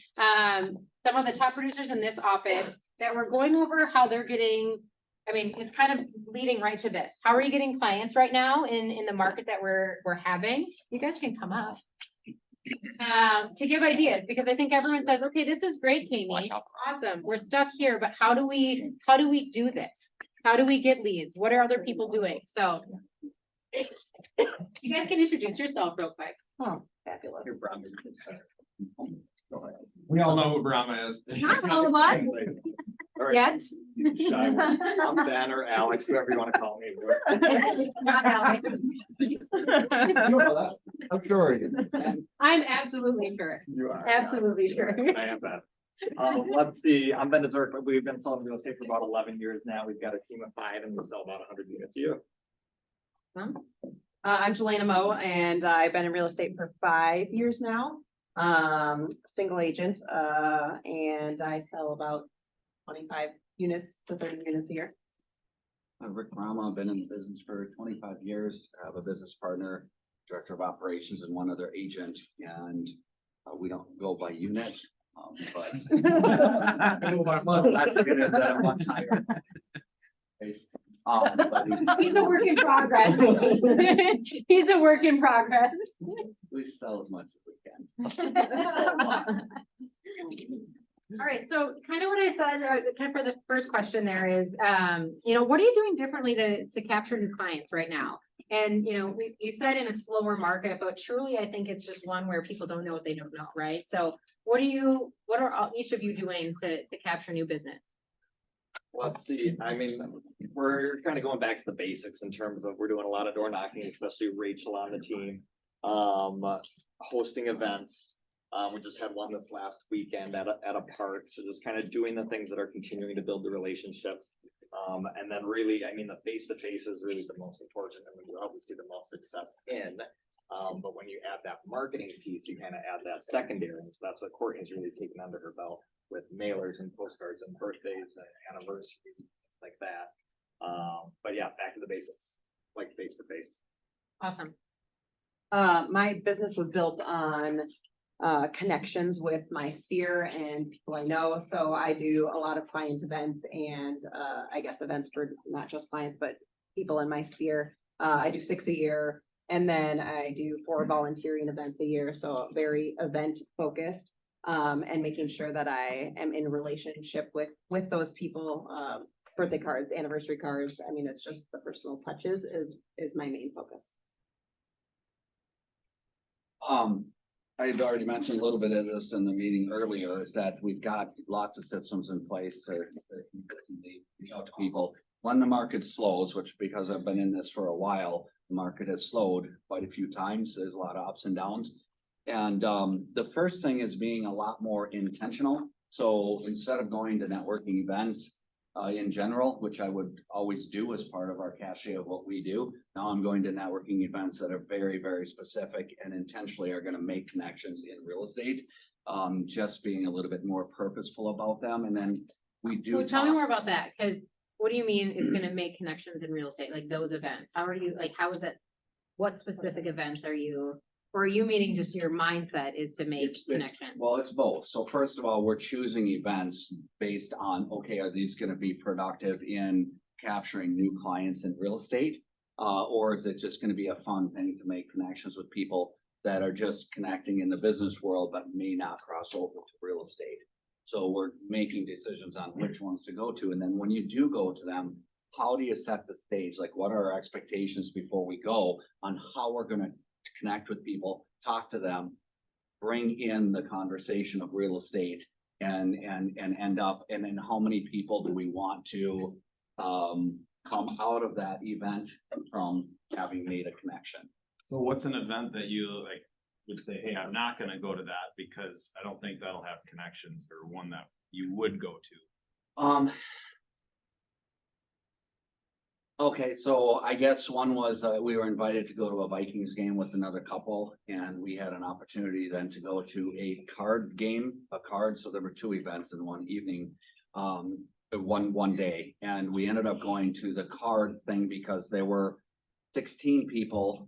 Some of the top producers in this office that we're going over how they're getting, it's kind of leading right to this. How are you getting clients right now in the market that we're having? You guys can come up. To give ideas, because I think everyone says, okay, this is great, Kami. Awesome. We're stuck here, but how do we do this? How do we get leads? What are other people doing? So you guys can introduce yourself real quick. Oh, fabulous. We all know who Brahma is. Not all of us. Yet. I'm Ben or Alex, whoever you want to call me. Not Alex. I'm sure. I'm absolutely sure. You are. Absolutely sure. I am Ben. Let's see, I'm Ben Zerk, but we've been selling real estate for about 11 years now. We've got a team of 5 and we sell about 100 units a year. I'm Jelena Moe, and I've been in real estate for 5 years now. Single agent, and I sell about 25 units to 30 units a year. I'm Rick Brahma. I've been in the business for 25 years. I have a business partner, director of operations, and one other agent, and we don't go by units, but that's a unit that I'm much higher. He's a work in progress. He's a work in progress. We sell as much as we can. All right, so kind of what I said, kind of for the first question there is, what are you doing differently to capture new clients right now? And, you said in a slower market, but truly, I think it's just one where people don't know what they don't know, right? So what are each of you doing to capture new business? Let's see, I mean, we're kind of going back to the basics in terms of, we're doing a lot of door knocking, especially Rachel on the team. Hosting events, we just had one this last weekend at a park, so just kind of doing the things that are continuing to build the relationships. And then really, I mean, the face-to-face is really the most important, and we obviously the most success in. But when you add that marketing piece, you kind of add that secondary, and so that's what Courtney's really taken under her belt with mailers and postcards and birthdays and anniversaries, like that. But yeah, back to the basics, like face-to-face. Awesome. My business was built on connections with my sphere and people I know. So I do a lot of client events and I guess events for not just clients, but people in my sphere. I do 6 a year, and then I do 4 volunteering events a year. So very event focused, and making sure that I am in relationship with those people. Birthday cards, anniversary cards. I mean, it's just the personal touches is my main focus. I'd already mentioned a little bit of this in the meeting earlier, is that we've got lots of systems in place to consistently reach out to people. When the market slows, which because I've been in this for a while, the market has slowed quite a few times. There's a lot of ups and downs. And the first thing is being a lot more intentional. So instead of going to networking events, in general, which I would always do as part of our cachet of what we do. Now I'm going to networking events that are very, very specific and intentionally are going to make connections in real estate. Just being a little bit more purposeful about them. And then we do. Well, tell me more about that, because what do you mean is gonna make connections in real estate, like those events? How are you, like, how is it? What specific events are you, or are you meaning just your mindset is to make connections? Well, it's both. So first of all, we're choosing events based on, okay, are these gonna be productive in capturing new clients in real estate? Or is it just gonna be a fun thing to make connections with people that are just connecting in the business world, but may not cross over to real estate? So we're making decisions on which ones to go to. And then when you do go to them, how do you set the stage? Like, what are our expectations before we go on how we're gonna connect with people, talk to them, bring in the conversation of real estate and end up, and then how many people do we want to come out of that event from having made a connection? So what's an event that you like would say, hey, I'm not gonna go to that because I don't think that'll have connections, or one that you would go to? Okay, so I guess one was, we were invited to go to a Vikings game with another couple, and we had an opportunity then to go to a card game, so there were 2 events in one evening, one day, and we ended up going to the card thing because there were 16 people,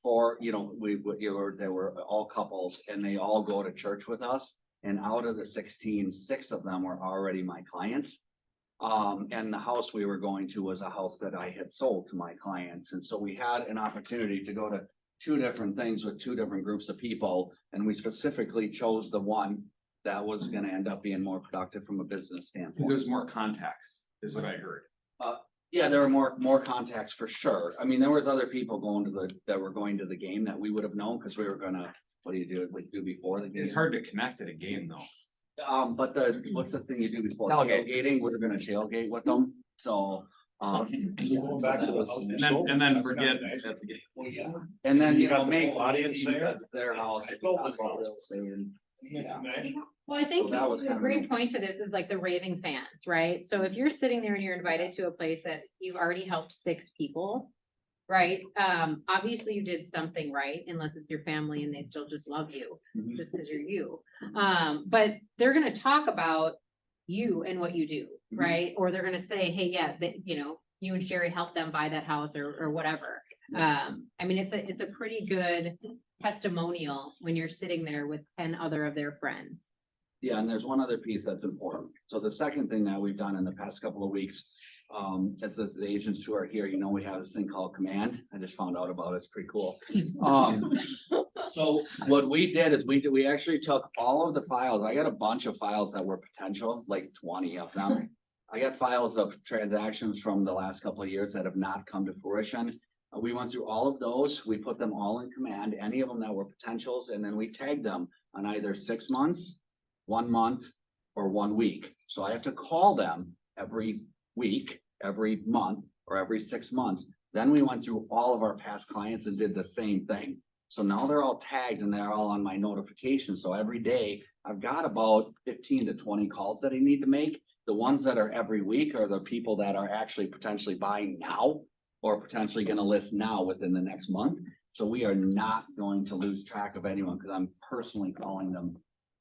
or, they were all couples, and they all go to church with us, and out of the 16, 6 of them were already my clients. And the house we were going to was a house that I had sold to my clients. And so we had an opportunity to go to 2 different things with 2 different groups of people. And we specifically chose the one that was going to end up being more productive from a business standpoint. There's more contacts, is what I heard. Yeah, there were more contacts for sure. I mean, there was other people that were going to the game that we would have known, because we were gonna, what do you do before the game? It's hard to connect at a game though. But what's the thing you do before? Tailgate. Tailgating, we're gonna tailgate with them, so, Going back to the And then forget at the game. yeah. And then, You got the make full audience there? their house. Yeah. Well, I think So that was a kind of great neat. point to this is like the raving fans, right? So if you're sitting there and you're invited to a place that you've already helped 6 people, right? Obviously you did something right, unless it's your family and they still just love you, Mhm. just because you're you. But they're gonna talk about you and what you do, Mhm. right? Or they're gonna say, hey, yeah, you and Sherry helped them buy that house or whatever. I mean, it's a pretty good testimonial when you're sitting there with 10 other of their friends. Yeah, and there's one other piece that's important. So the second thing that we've done in the past couple of weeks, as the agents who are here, we have this thing called Command. I just found out about it. It's pretty cool. So what we did is we actually took all of the files. I got a bunch of files that were potential, like 20 of them. I got files of transactions from the last couple of years that have not come to fruition. We went through all of those. We put them all in Command, any of them that were potentials, and then we tagged them on either 6 months, 1 month, or 1 week. So I have to call them every week, every month, or every 6 months. Then we went through all of our past clients and did the same thing. So now they're all tagged and they're all on my notification. So every day I've got about 15 to 20 calls that I need to make. The ones that are every week are the people that are actually potentially buying now or potentially gonna list now within the next month. So we are not going to lose track of anyone because I'm personally calling them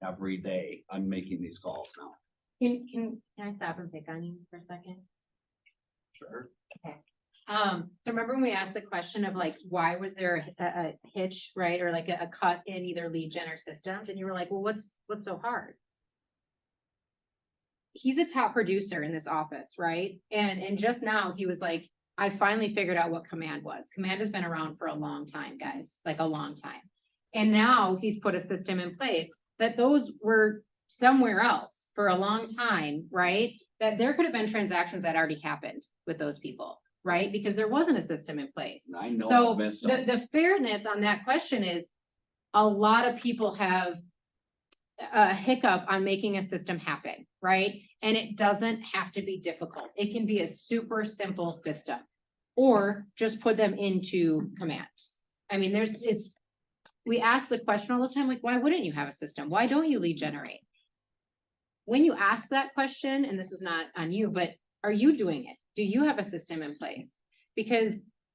every day. I'm making these calls now. Can I stop and pick on you for a second? Sure. Okay. So remember when we asked the question of like, why was there a hitch, right? Or like a cut in either lead gen or systems? And you were like, well, what's so hard? He's a top producer in this office, right? And just now he was like, I finally figured out what Command was. Command has been around for a long time, guys, like a long time. And now he's put a system in place that those were somewhere else for a long time, right? That there could have been transactions that already happened with those people, right? Because there wasn't a system in place. I know. So I've missed them. the fairness on that question is a lot of people have a hiccup on making a system happen, right? And it doesn't have to be difficult. It can be a super simple system or just put them into Command. I mean, we ask the question all the time, like, why wouldn't you have a system? Why don't you lead generate? When you ask that question, and this is not on you, but are you doing it? Do you have a system in place? Because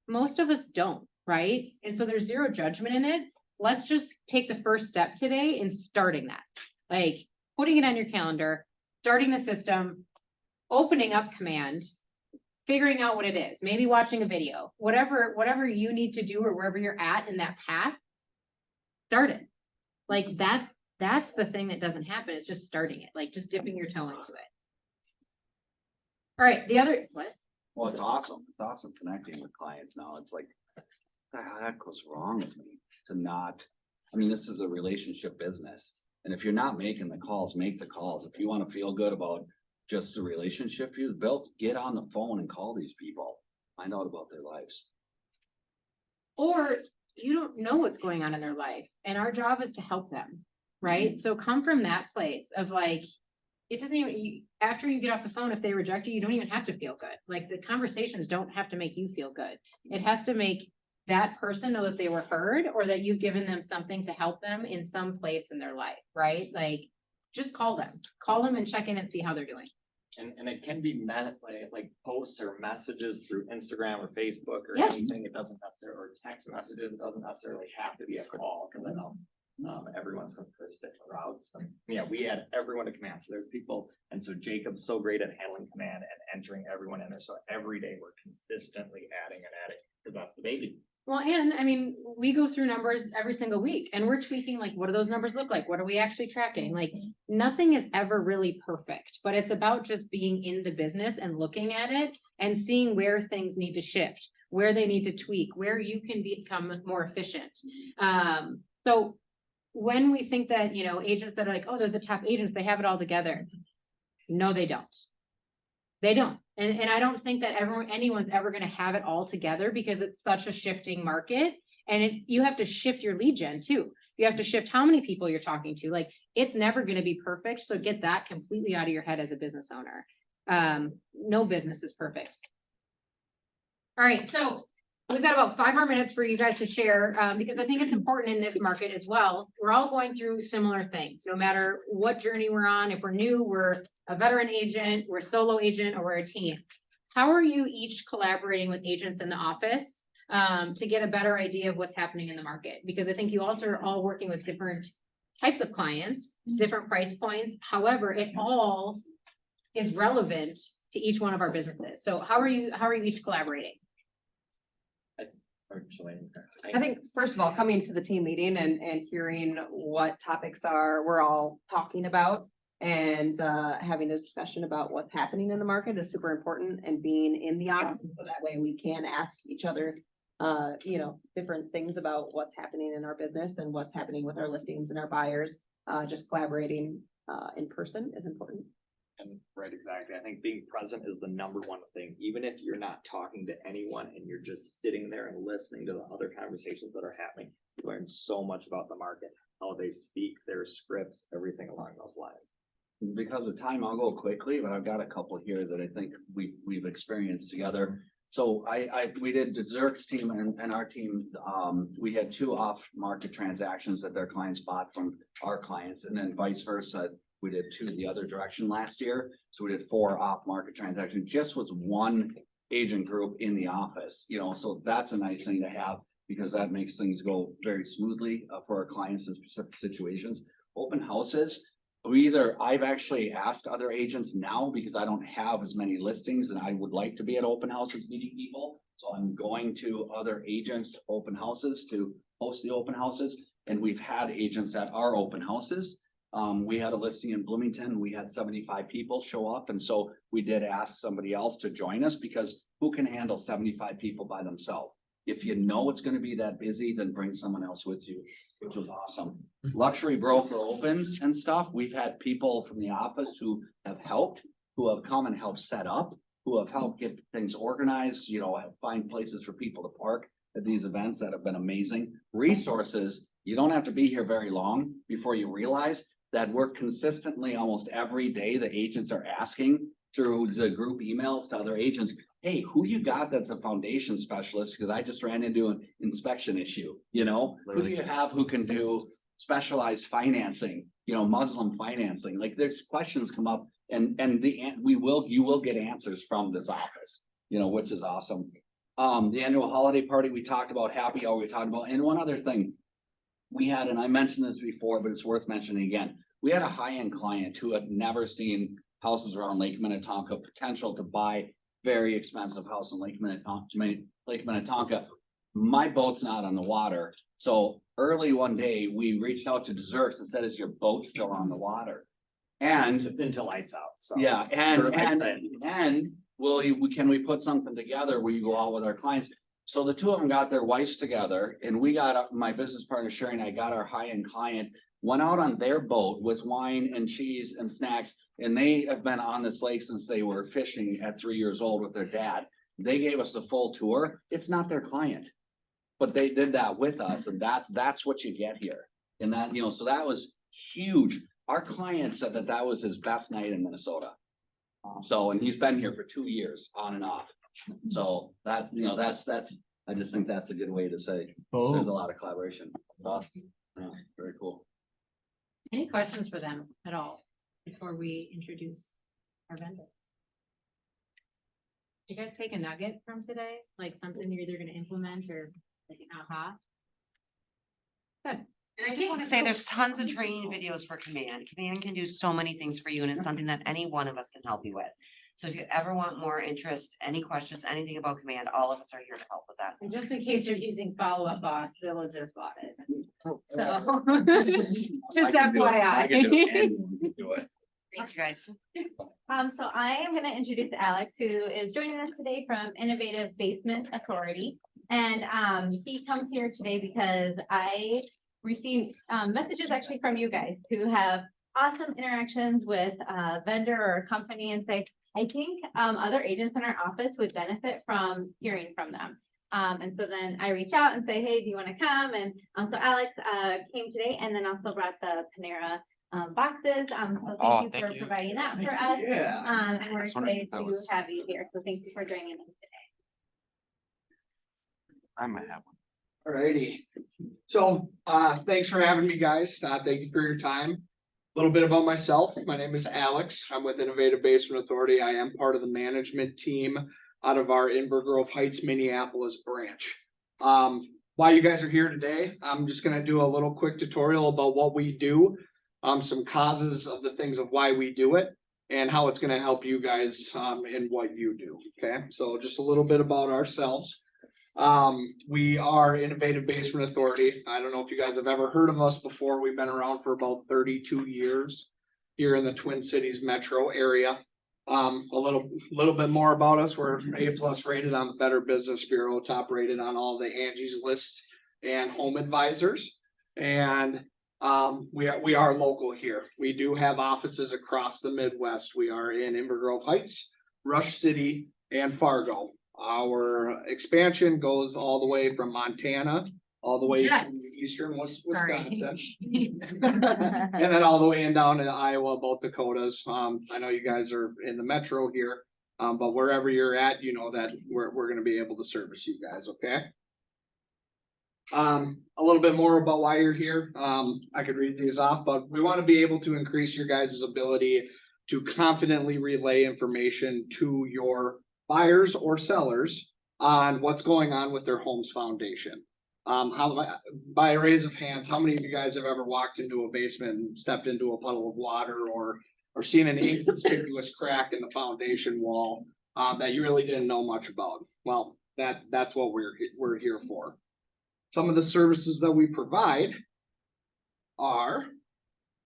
most of us don't, right? And so there's zero judgment in it. Let's just take the first step today in starting that. Like putting it on your calendar, starting the system, opening up Command, figuring out what it is, maybe watching a video, whatever you need to do or wherever you're at in that path, start it. Like that's the thing that doesn't happen. It's just starting it, like just dipping your toe into it. All right, what? Well, it's awesome. It's awesome connecting with clients now. It's like, what the heck goes wrong with me to not, I mean, this is a relationship business. And if you're not making the calls, make the calls. If you want to feel good about just the relationship you've built, get on the phone and call these people. Find out about their lives. Or you don't know what's going on in their life. And our job is to help them, right? So come from that place of like, it doesn't even, after you get off the phone, if they reject you, you don't even have to feel good. Like the conversations don't have to make you feel good. It has to make that person know that they were heard or that you've given them something to help them in some place in their life, right? Like just call them and check in and see how they're doing. And it can be met like posts or messages through Instagram or Facebook or Yeah. anything. It doesn't necessarily, or text messages. It doesn't necessarily have to be a call because I know everyone's going for different routes. And yeah, we add everyone to Command. So there's people, and so Jacob's so great at handling Command and entering everyone in there. So every day we're consistently adding because that's the baby. Well, and I mean, we go through numbers every single week and we're tweaking, like, what do those numbers look like? What are we actually tracking? Like, nothing is ever really perfect, but it's about just being in the business and looking at it and seeing where things need to shift, where they need to tweak, where you can become more efficient. So when we think that, agents that are like, oh, they're the top agents, they have it all together. No, they don't. They don't. And I don't think that anyone's ever going to have it all together because it's such a shifting market. And you have to shift your lead gen too. You have to shift how many people you're talking to. Like it's never going to be perfect. So get that completely out of your head as a business owner. No business is perfect. All right. So we've got about 5 more minutes for you guys to share because I think it's important in this market as well. We're all going through similar things, no matter what journey we're on. If we're new, we're a veteran agent, we're a solo agent, or we're a team. How are you each collaborating with agents in the office to get a better idea of what's happening in the market? Because I think you also are all working with different types of clients, different price points. However, it all is relevant to each one of our businesses. So how are you each collaborating? I think, first of all, coming to the team meeting and hearing what topics we're all talking about and having a discussion about what's happening in the market is super important, and being in the office so that way we can ask each other, different things about what's happening in our business and what's happening with our listings and our buyers. Just collaborating in person is important. And right, exactly. I think being present is the number one thing. Even if you're not talking to anyone and you're just sitting there and listening to the other conversations that are happening, you learn so much about the market, how they speak, their scripts, everything along those lines. because of time, I'll go quickly, but I've got a couple here that I think we've experienced together. So we did the Zerk's team and our team, we had 2 off-market transactions that their clients bought from our clients, and then vice versa. We did 2 the other direction last year. So we did 4 off-market transactions, just with one agent group in the office, you know, so that's a nice thing to have because that makes things go very smoothly for our clients in specific situations. Open houses. I've actually asked other agents now because I don't have as many listings and I would like to be at open houses meeting people. So I'm going to other agents' open houses to host the open houses. And we've had agents at our open houses. We had a listing in Bloomington. We had 75 people show up. And so we did ask somebody else to join us because who can handle 75 people by themselves? If you know it's going to be that busy, then bring someone else with you, which was awesome. Luxury broker opens and stuff. We've had people from the office who have helped, who have come and helped set up, who have helped get things organized, you know, find places for people to park at these events that have been amazing. Resources, you don't have to be here very long before you realize that we're consistently almost every day, the agents are asking through the group emails to other agents, hey, who you got that's a foundation specialist? Because I just ran into an inspection issue, you know? Who do you have who can do specialized financing, you know, Muslim financing? Like there's questions come up and you will get answers from this office, you know, which is awesome. The annual holiday party, we talked about happy hour, we talked about, and one other thing we had, and I mentioned this before, but it's worth mentioning again. We had a high-end client who had never seen houses around Lake Minnetonka, potential to buy very expensive house in Lake Minnetonka. My boat's not on the water. So early one day, we reached out to Desserts and said, is your boat still on the water? And It's until ice out, so. yeah, and can we put something together where you go out with our clients? So the 2 of them got their wives together and we got my business partner Sherry and I got our high-end client, went out on their boat with wine and cheese and snacks. And they have been on this lake since they were fishing at 3 years old with their dad. They gave us the full tour. It's not their client, but they did that with us. And that's what you get here. And that, you know, so that was huge. Our client said that was his best night in Minnesota. So, and he's been here for 2 years on and off. So that, you know, that's, I just think that's a good way to say there's a lot of collaboration. It's awesome. Yeah, very cool. Any questions for them at all before we introduce our vendor? You guys take a nugget from today, like something you're either gonna implement or like an aha? Good. And I just want to say there's tons of training videos for Command. Command can do so many things for you and it's something that any one of us can help you with. So if you ever want more interest, any questions, anything about Command, all of us are here to help with that. And just in case you're using Follow-Up Boss, Zilla just bought it. So just FYI. Thanks, guys. So I am gonna introduce Alex, who is joining us today from Innovative Basement Authority. And he comes here today because I received messages actually from you guys who have awesome interactions with a vendor or a company and say, I think other agents in our office would benefit from hearing from them. And so then I reach out and say, hey, do you want to come? And so Alex came today and then also brought the Panera boxes. So thank you for providing that for us. Yeah. And we're excited to have you here. So thank you for joining us today. I might have one. Alrighty. So, thanks for having me, guys. Thank you for your time. A little bit about myself. My name is Alex. I'm with Innovative Basement Authority. I am part of the management team out of our Inver Grove Heights, Minneapolis branch. While you guys are here today, I'm just going to do a little quick tutorial about what we do, some causes of the things of why we do it, and how it's going to help you guys in what you do. Okay, so just a little bit about ourselves. We are Innovative Basement Authority. I don't know if you guys have ever heard of us before. We've been around for about 32 years here in the Twin Cities metro area. A little bit more about us. We're A+ rated on the Better Business Bureau, top rated on all the Angie's List and Home Advisors. And we are local here. We do have offices across the Midwest. We are in Inver Grove Heights, Rush City, and Fargo. Our expansion goes all the way from Montana all the way Yes. to eastern Sorry. Wisconsin. And then all the way in down to Iowa, both Dakotas. I know you guys are in the metro here. But wherever you're at, you know that we're gonna be able to service you guys, okay? A little bit more about why you're here. I could read these off, but we want to be able to increase your guys' ability to confidently relay information to your buyers or sellers on what's going on with their home's foundation. By a raise of hands, how many of you guys have ever walked into a basement and stepped into a puddle of water or seen an inconspicuous crack in the foundation wall, that you really didn't know much about? Well, that's what we're here for. Some of the services that we provide are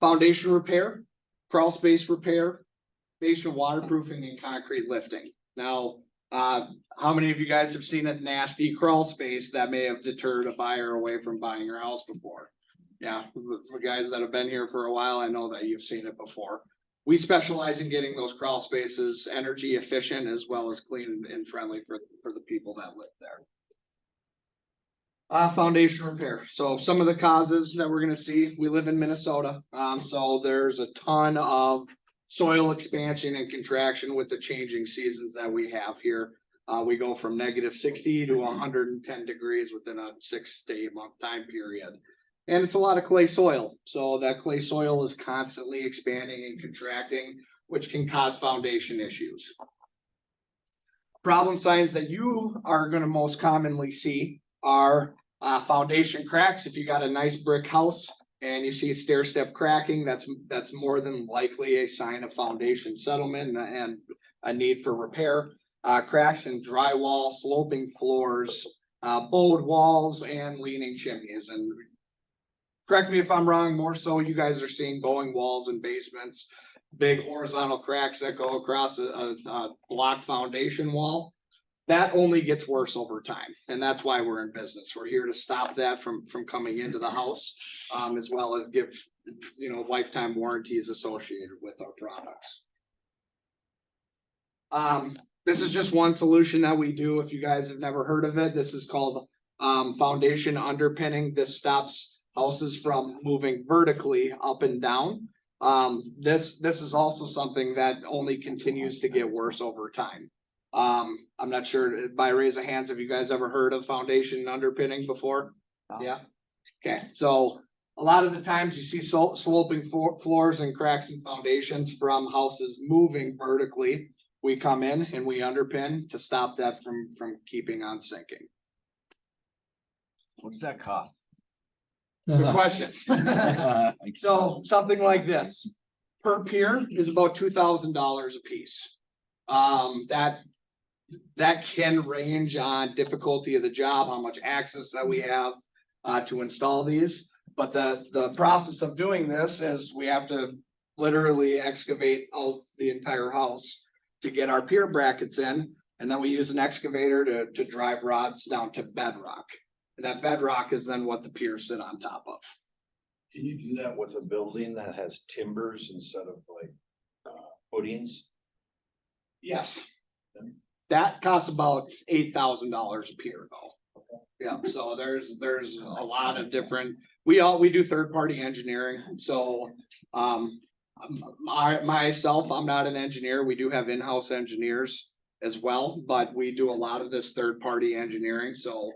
foundation repair, crawl space repair, basement waterproofing, and concrete lifting. Now, how many of you guys have seen a nasty crawl space that may have deterred a buyer away from buying your house before? Yeah, the guys that have been here for a while, I know that you've seen it before. We specialize in getting those crawl spaces energy efficient as well as clean and friendly for the people that live there. Foundation repair. So some of the causes that we're gonna see, we live in Minnesota. So there's a ton of soil expansion and contraction with the changing seasons that we have here. We go from -60 to 110 degrees within a 6 to 8 month time period. And it's a lot of clay soil. So that clay soil is constantly expanding and contracting, which can cause foundation issues. Problem signs that you are gonna most commonly see are foundation cracks. If you got a nice brick house and you see stair step cracking, that's more than likely a sign of foundation settlement and a need for repair. Cracks in drywall, sloping floors, bowed walls, and leaning chimneys. And correct me if I'm wrong, more so you guys are seeing bowing walls in basements, big horizontal cracks that go across a block foundation wall. That only gets worse over time, and that's why we're in business. We're here to stop that from coming into the house, as well as give, lifetime warranties associated with our products. This is just one solution that we do. If you guys have never heard of it, this is called foundation underpinning. This stops houses from moving vertically up and down. This is also something that only continues to get worse over time. I'm not sure, by raise of hands, have you guys ever heard of foundation underpinning before? Yeah. Okay, so a lot of the times you see sloping floors and cracks in foundations from houses moving vertically. We come in and we underpin to stop that from keeping on sinking. What does that cost? Good question. So something like this per pier is about $2,000 a piece. That can range on difficulty of the job, how much access that we have to install these. But the process of doing this is we have to literally excavate out the entire house to get our pier brackets in, and then we use an excavator to drive rods down to bedrock. And that bedrock is then what the piers sit on top of. Can you do that with a building that has timbers instead of like footings? Yes. That costs about $8,000 a pier though. Yeah, so there's a lot of different, we do third-party engineering. So myself, I'm not an engineer. We do have in-house engineers as well, but we do a lot of this third-party engineering. So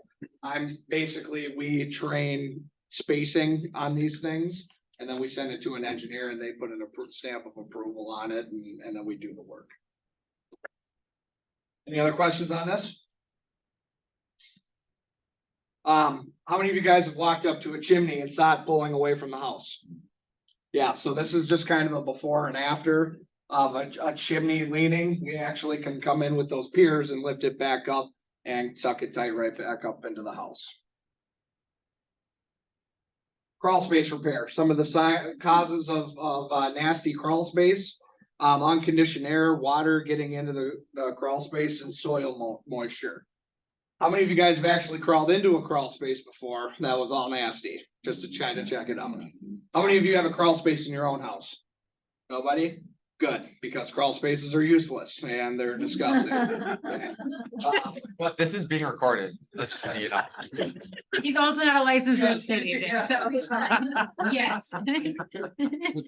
we train spacing on these things, and then we send it to an engineer and they put an stamp of approval on it, and then we do the work. Any other questions on this? How many of you guys have walked up to a chimney and saw it pulling away from the house? Yeah, so this is just kind of a before and after of a chimney leaning. We actually can come in with those piers and lift it back up and suck it tight right back up into the house. Crawl space repair. Some of the causes of nasty crawl space. Unconditioned air, water getting into the crawl space, and soil moisture. How many of you guys have actually crawled into a crawl space before that was all nasty? Just to try to check it out. How many of you have a crawl space in your own house? Nobody? Good, because crawl spaces are useless and they're disgusting. Well, this is being recorded, just so you know. He's also not a licensed real estate agent, so he's fine. Yes.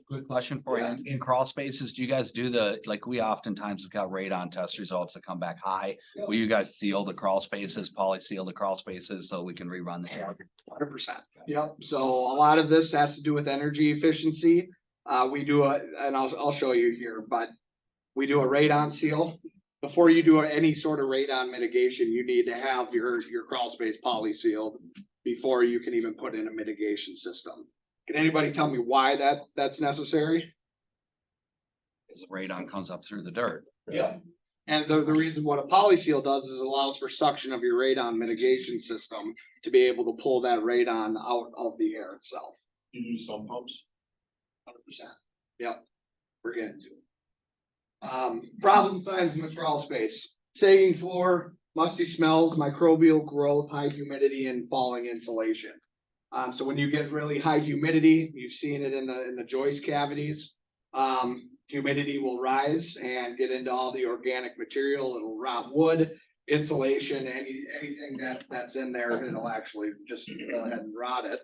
Good question for you. In crawl spaces, do you guys do like we oftentimes have got radon test results that come back high? Will you guys seal the crawl spaces, poly seal the crawl spaces so we can rerun the? 100%. Yep, so a lot of this has to do with energy efficiency. We do and I'll show you here, but we do a radon seal. Before you do any sort of radon mitigation, you need to have your crawl space poly sealed before you can even put in a mitigation system. Can anybody tell me why that's necessary? Because radon comes up through the dirt. Yeah. And the reason what a poly seal does is allows for suction of your radon mitigation system to be able to pull that radon out of the air itself. You use sump pumps? 100%. Yep. We're getting to it. Problem signs in the crawl space: sagging floor, musty smells, microbial growth, high humidity, and falling insulation. So when you get really high humidity, you've seen it in the joist cavities. Humidity will rise and get into all the organic material. It'll rot wood, insulation, anything that's in there. It'll actually just go ahead and rot it.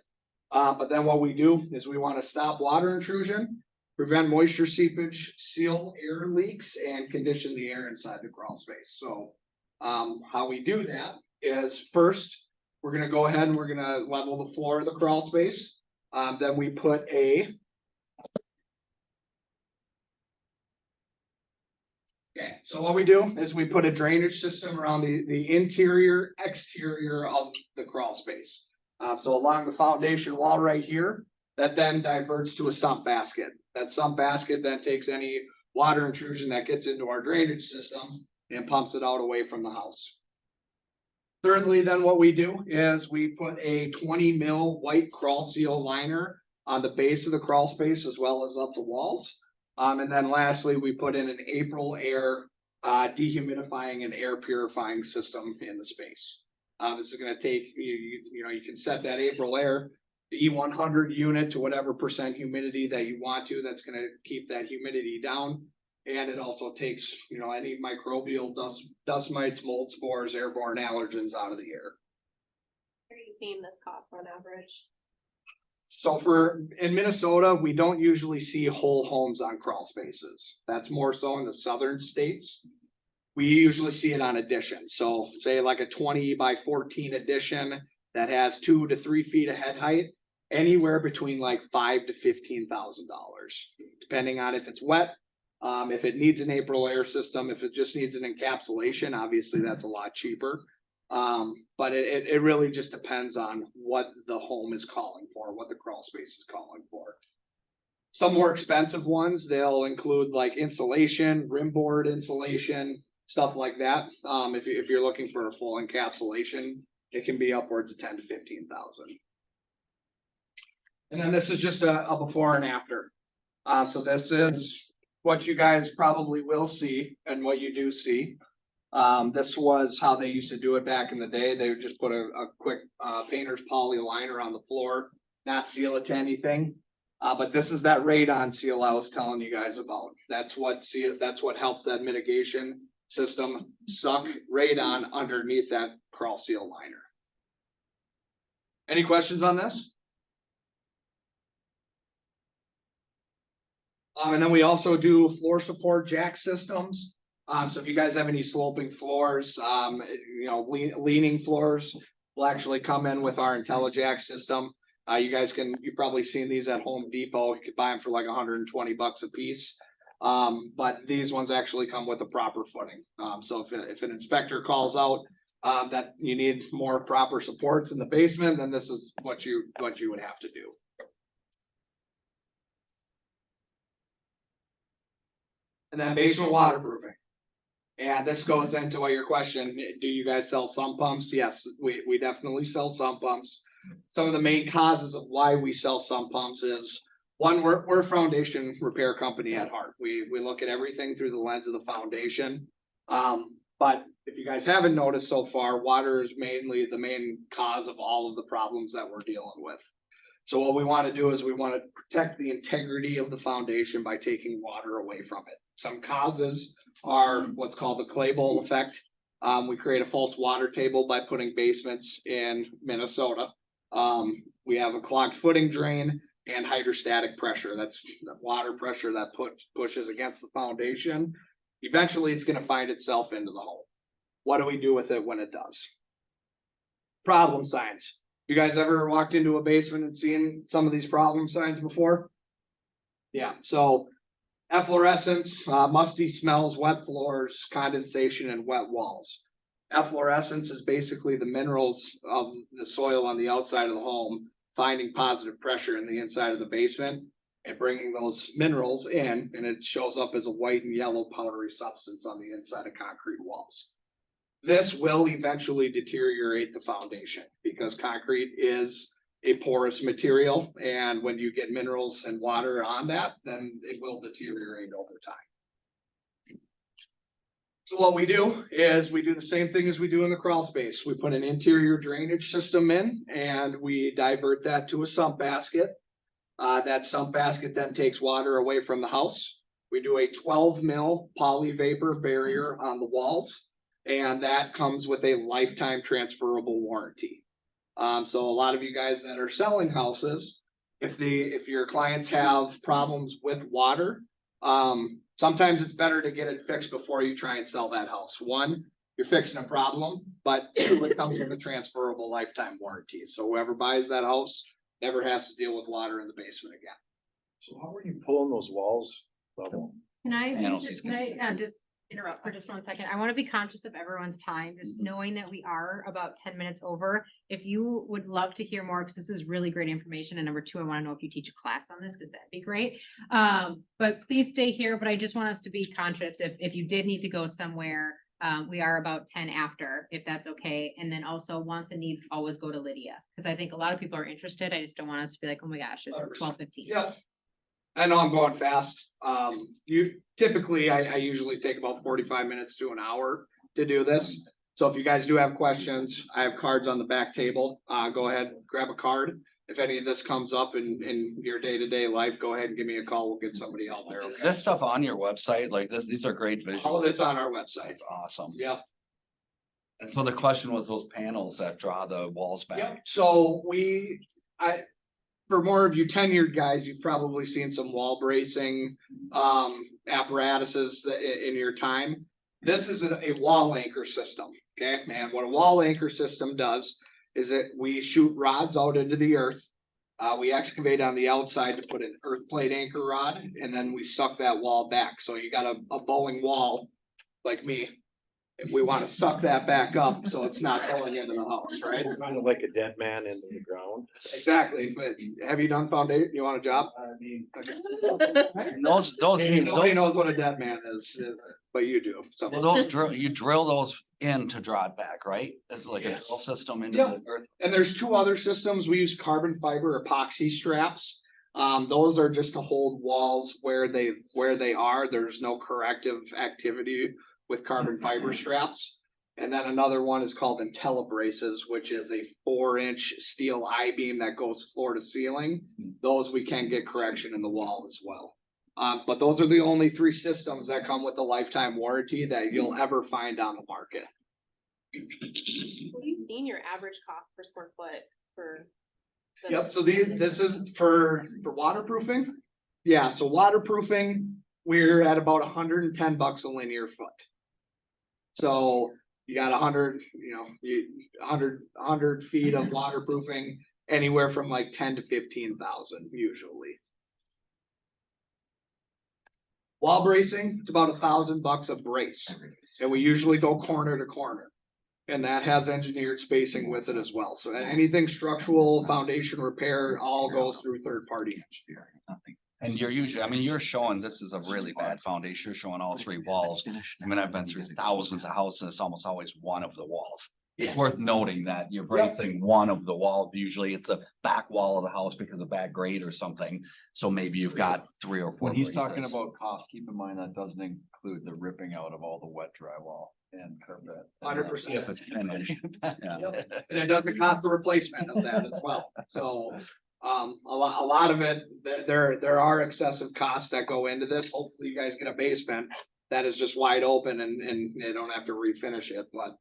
But then what we do is we want to stop water intrusion, prevent moisture seepage, seal air leaks, and condition the air inside the crawl space. So how we do that is first, we're going to go ahead and we're going to level the floor of the crawl space. Then we put okay, so what we do is we put a drainage system around the interior, exterior of the crawl space. So along the foundation wall right here, that then diverts to a sump basket. That sump basket then takes any water intrusion that gets into our drainage system and pumps it out away from the house. Thirdly, then what we do is we put a 20 mil white crawl seal liner on the base of the crawl space as well as up the walls. And then lastly, we put in an April air dehumidifying and air purifying system in the space. This is going to take, you can set that April air, the E100 unit to whatever percent humidity that you want to. That's going to keep that humidity down. And it also takes, any microbial dust mites, mold spores, airborne allergens out of the air. Are you seeing this cost on average? So in Minnesota, we don't usually see whole homes on crawl spaces. That's more so in the southern states. We usually see it on additions. So say like a 20 by 14 addition that has 2 to 3 feet of head height, anywhere between like $5,000 to $15,000, depending on if it's wet, if it needs an April air system, if it just needs an encapsulation, obviously that's a lot cheaper. But it really just depends on what the home is calling for, what the crawl space is calling for. Some more expensive ones, they'll include like insulation, rim board insulation, stuff like that. If you're looking for a full encapsulation, it can be upwards of 10 to 15,000. And then this is just a before and after. So this is what you guys probably will see and what you do see. This was how they used to do it back in the day. They would just put a quick painter's poly liner on the floor, not seal it to anything. But this is that radon seal I was telling you guys about. That's what helps that mitigation system suck radon underneath that crawl seal liner. Any questions on this? And then we also do floor support jack systems. So if you guys have any sloping floors, leaning floors, we'll actually come in with our IntelliJack system. You've probably seen these at Home Depot. You could buy them for like $120 a piece. But these ones actually come with a proper footing. So if an inspector calls out that you need more proper supports in the basement, then this is what you would have to do. And then basement waterproofing. And this goes into your question, do you guys sell sump pumps? Yes, we definitely sell sump pumps. Some of the main causes of why we sell sump pumps is, one, we're a foundation repair company at heart. We look at everything through the lens of the foundation. But if you guys haven't noticed so far, water is mainly the main cause of all of the problems that we're dealing with. So what we want to do is we want to protect the integrity of the foundation by taking water away from it. Some causes are what's called the clay bowl effect. We create a false water table by putting basements in Minnesota. We have a clogged footing drain and hydrostatic pressure. That's the water pressure that pushes against the foundation. Eventually, it's going to find itself into the hole. What do we do with it when it does? Problem signs. You guys ever walked into a basement and seen some of these problem signs before? Yeah, so efflorescence, musty smells, wet floors, condensation, and wet walls. Efflorescence is basically the minerals of the soil on the outside of the home finding positive pressure in the inside of the basement and bringing those minerals in, and it shows up as a white and yellow powdery substance on the inside of concrete walls. This will eventually deteriorate the foundation because concrete is a porous material, and when you get minerals and water on that, then it will deteriorate over time. So what we do is we do the same thing as we do in the crawl space. We put an interior drainage system in and we divert that to a sump basket. That sump basket then takes water away from the house. We do a 12 mil polyvapor barrier on the walls, and that comes with a lifetime transferable warranty. So a lot of you guys that are selling houses, if your clients have problems with water, sometimes it's better to get it fixed before you try and sell that house. One, you're fixing a problem, but it comes with a transferable lifetime warranty. So whoever buys that house never has to deal with water in the basement again. So how are you pulling those walls level? Can I Panels just is gonna just interrupt for just 1 second? I want to be conscious of everyone's time, just knowing that we are about 10 minutes over. If you would love to hear more, because this is really great information. And number two, I want to know if you teach a class on this, because that'd be great. But please stay here. But I just want us to be conscious if you did need to go somewhere, we are about 10 after, if that's okay. And then also wants and needs always go to Lydia, because I think a lot of people are interested. I just don't want us to be like, oh my gosh, it's 12:15. Yeah. I know I'm going fast. Typically, I usually take about 45 minutes to an hour to do this. So if you guys do have questions, I have cards on the back table. Go ahead, grab a card. If any of this comes up in your day-to-day life, go ahead and give me a call. We'll get somebody out there. Is Okay? this stuff on your website? Like this, these are great visuals. All of this on our website. It's awesome. Yep. And so the question was those panels that draw the walls back. Yep. So for more of you tenured guys, you've probably seen some wall bracing apparatuses in your time. This is a wall anchor system. Okay, and what a wall anchor system does is that we shoot rods out into the earth. We excavate on the outside to put an earth plate anchor rod, and then we suck that wall back. So you got a bowling wall like me. If we want to suck that back up so it's not going into the house, right? Kind of like a dead man into the ground. Exactly. But have you done foundation? You want a job? I mean. And those, Nobody knows what a dead man is, but you do. So you drill those in to draw it back, right? It's like a Yes. drill system into Yeah. the earth. And there's two other systems. We use carbon fiber epoxy straps. Those are just to hold walls where they are. There's no corrective activity with carbon fiber straps. And then another one is called IntelliBraces, which is a 4-inch steel I-beam that goes floor to ceiling. Those we can get correction in the wall as well. But those are the only three systems that come with a lifetime warranty that you'll ever find on the market. What have you seen your average cost per square foot for? Yep, so this is for waterproofing. Yeah, so waterproofing, we're at about $110 a linear foot. So you got 100 feet of waterproofing, anywhere from like 10 to 15,000 usually. Wall bracing, it's about $1,000 a brace, and we usually go corner to corner. And that has engineered spacing with it as well. So anything structural, foundation repair, all goes through third-party engineering. And you're usually, I mean, you're showing, this is a really bad foundation. You're showing all three walls. I mean, I've been through thousands of houses. It's almost always one of the walls. It's Yes. worth noting that you're bracing one of the walls. Usually it's a back wall of the house because of bad grade or something. So maybe you've got 3 or 4. When he's talking braces. about cost, keep in mind that doesn't include the ripping out of all the wet drywall and carpet. 100%. If it's finished. Yeah. And it doesn't cost the replacement of that as well. So A lot of it, there are excessive costs that go into this. Hopefully you guys get a basement that is just wide open and they don't have to refinish it, but,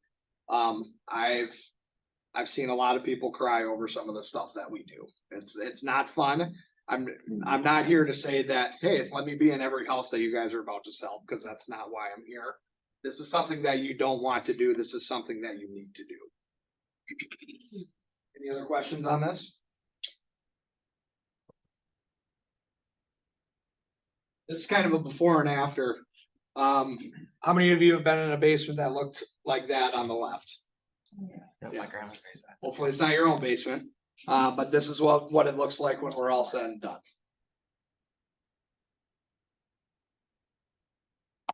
I've seen a lot of people cry over some of the stuff that we do. It's not fun. I'm not here to say that, hey, let me be in every house that you guys are about to sell, because that's not why I'm here. This is something that you don't want to do. This is something that you need to do. Any other questions on this? This is kind of a before and after. How many of you have been in a basement that looked like that on the left? Yeah, my grandma's basement. Hopefully it's not your own basement, but this is what it looks like when we're all said and done.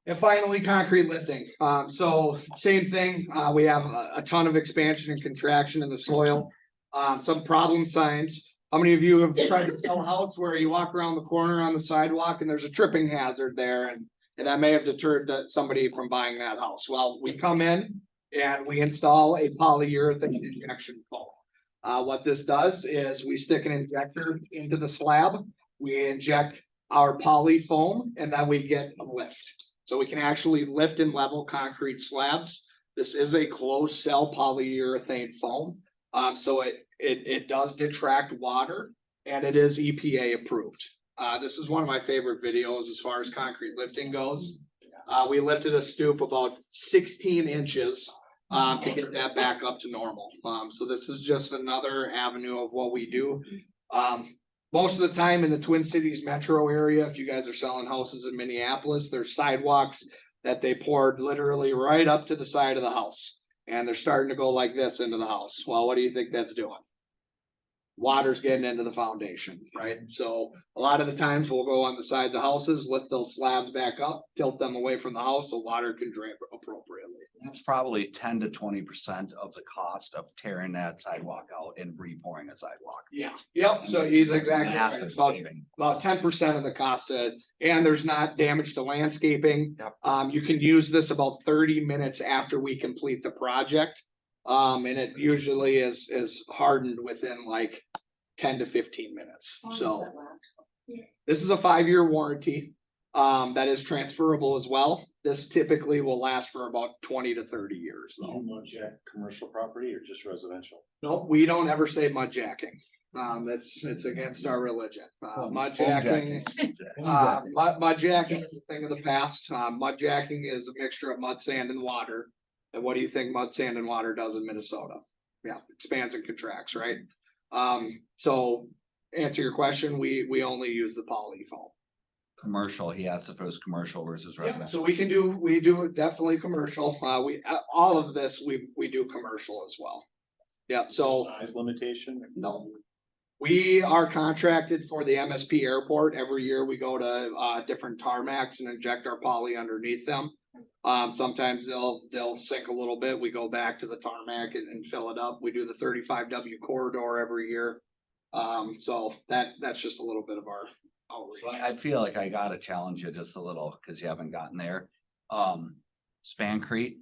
And finally, concrete lifting. So same thing, we have a ton of expansion and contraction in the soil. Some problem signs. How many of you have tried to sell a house where you walk around the corner on the sidewalk and there's a tripping hazard there, and that may have deterred somebody from buying that house? Well, we come in and we install a polyurethane injection foam. What this does is we stick an injector into the slab, we inject our poly foam, and then we get a lift. So we can actually lift and level concrete slabs. This is a closed cell polyurethane foam. So it does detract water, and it is EPA approved. This is one of my favorite videos as far as concrete lifting goes. We lifted a stoop about 16 inches to get that back up to normal. So this is just another avenue of what we do. Most of the time in the Twin Cities metro area, if you guys are selling houses in Minneapolis, there's sidewalks that they poured literally right up to the side of the house. And they're starting to go like this into the house. Well, what do you think that's doing? Water's getting into the foundation, right? So a lot of the times we'll go on the sides of houses, lift those slabs back up, tilt them away from the house so water can drain appropriately. That's probably 10 to 20% of the cost of tearing that sidewalk out and re-pouring a sidewalk. Yeah, yep, so he's exactly right. Massive It's saving. about 10% of the cost, and there's not damage to landscaping. Yep. You can use this about 30 minutes after we complete the project. And it usually is hardened within like 10 to 15 minutes, so. This is a 5-year warranty, that is transferable as well. This typically will last for about 20 to 30 years though. Mudjack commercial property or just residential? Nope, we don't ever say mudjacking. It's against our religion. Mudjacking, mudjacking is a thing of the past. Mudjacking is a mixture of mud, sand, and water. And what do you think mud, sand, and water does in Minnesota? Yeah, expands and contracts, right? So answer your question, we only use the poly foam. Commercial, he asked if it was commercial versus Yeah, residential. so we do definitely commercial. All of this, we do commercial as well. Yeah, so. Size limitation? No. We are contracted for the MSP airport. Every year we go to different tarmacs and inject our poly underneath them. Sometimes they'll sink a little bit. We go back to the tarmac and fill it up. We do the 35W corridor every year. So that's just a little bit of our outreach. I feel like I gotta challenge you just a little, cause you haven't gotten there. Spancrete.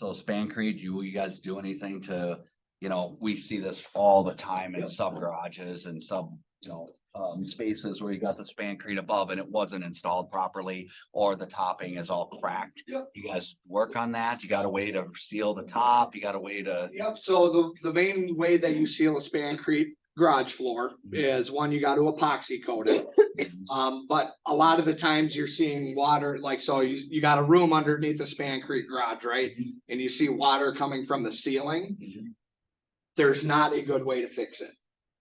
So Spancrete, you guys do anything to, we see this all the time in sub garages and spaces where you got the Spancrete above and it wasn't installed properly, or the topping is all cracked. Yep. You guys work on that? You got a way to seal the top? You got a way to? Yep, so the main way that you seal a Spancrete garage floor is one, you got to epoxy coat it. But a lot of the times you're seeing water, like, so you got a room underneath the Spancrete garage, right? And you see water coming from the ceiling. There's not a good way to fix it.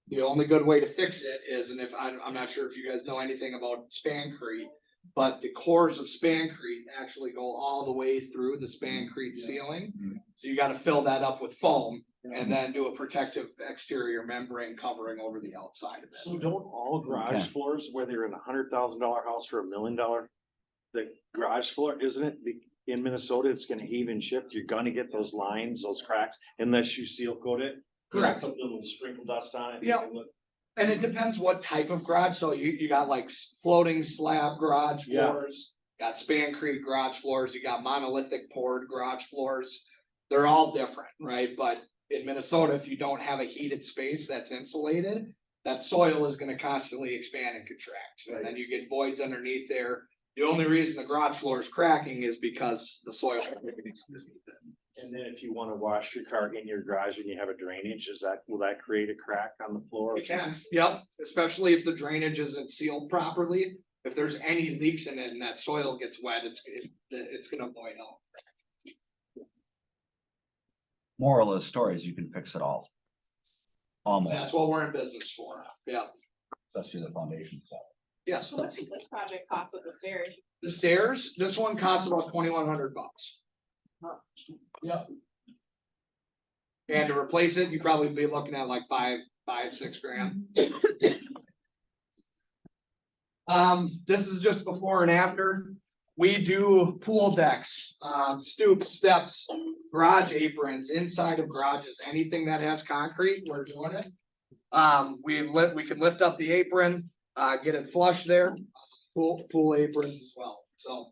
The only good way to fix it is, and I'm not sure if you guys know anything about Spancrete, but the cores of Spancrete actually go all the way through the Spancrete ceiling. So you got to fill that up with foam and then do a protective exterior membrane covering over the outside of it. So don't all garage floors, whether you're in $100,000 house or $1 million, the garage floor, isn't it? In Minnesota, it's gonna heave and shift. You're gonna get those lines, those cracks, unless you seal coat it. Correct. Put a little sprinkle dust on it. Yeah. And it depends what type of garage. So you got like floating slab garage floors, got Spancrete garage floors, you got monolithic poured garage floors. They're all different, right? But in Minnesota, if you don't have a heated space that's insulated, that soil is gonna constantly expand and contract, and then you get voids underneath there. The only reason the garage floor is cracking is because the soil. And then if you wanna wash your car in your garage and you have a drainage, will that create a crack on the floor? It can, yep, especially if the drainage isn't sealed properly. If there's any leaks in it and that soil gets wet, it's gonna void out. Moral of the story is you can fix it all. That's Almost, what we're in business for, yeah, especially the foundation stuff. yes. What does this project cost with the stairs? The stairs, this one costs about $2,100. Yep. And to replace it, you'd probably be looking at like $6 grand. This is just before and after. We do pool decks, stoops, steps, garage aprons, inside of garages, anything that has concrete, we're doing it. We can lift up the apron, get it flush there, pool aprons as well, so.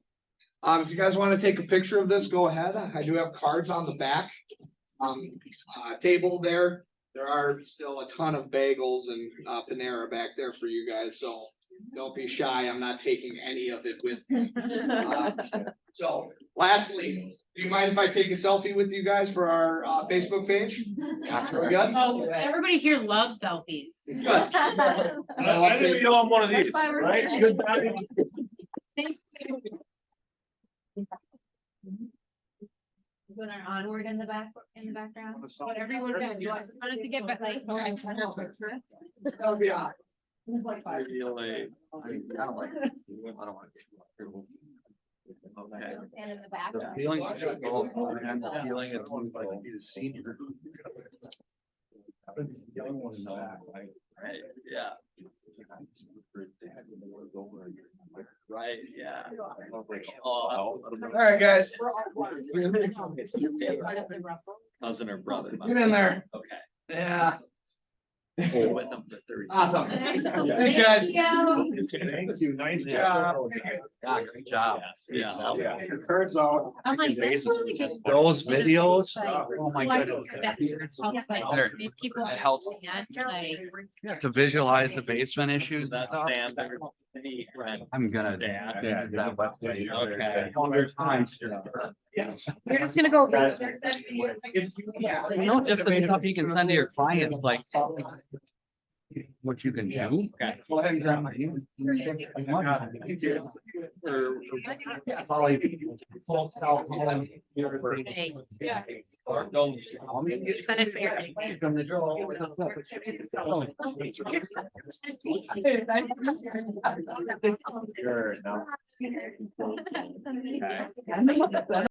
If you guys want to take a picture of this, go ahead. I do have cards on the back. Table there. There are still a ton of bagels and Panera back there for you guys, so don't be shy. I'm not taking any of it with me. So lastly, do you mind if I take a selfie with you guys for our Facebook page? We're good? Oh, everybody here loves selfies. Good. I think we all want one of these, That's why we're right? here. Good value. Thank you. When our onward in the background? Whatever you want to do. I wanted to get back. That would be odd. Ideally, I don't like it. I don't want to. Okay. And in the back. The feeling is the feeling is senior. Right, yeah. Right, yeah. All right, guys. Cousin or brother. Get in there. Okay. Yeah. With them for 30. Awesome. Thank Thanks, guys. Thank you, nice job. Yeah, great job. Yeah. Your cards out. I'm like, that's really good. Those videos, Like, oh my like, goodness. that's like, They're- make people it helps. understand, like. You have to visualize the basement issues and That's stuff. Sam, any friend. I'm gonna. Dad. Yeah, that website. Okay. 100 times. Yes. You're just gonna go. research that video. Yeah. You know, just the stuff you can send to your clients, like what you can do. Okay. Go ahead and grab my. Hey. Yeah. Or don't. Send it for your- From the draw. Sure, no. Okay.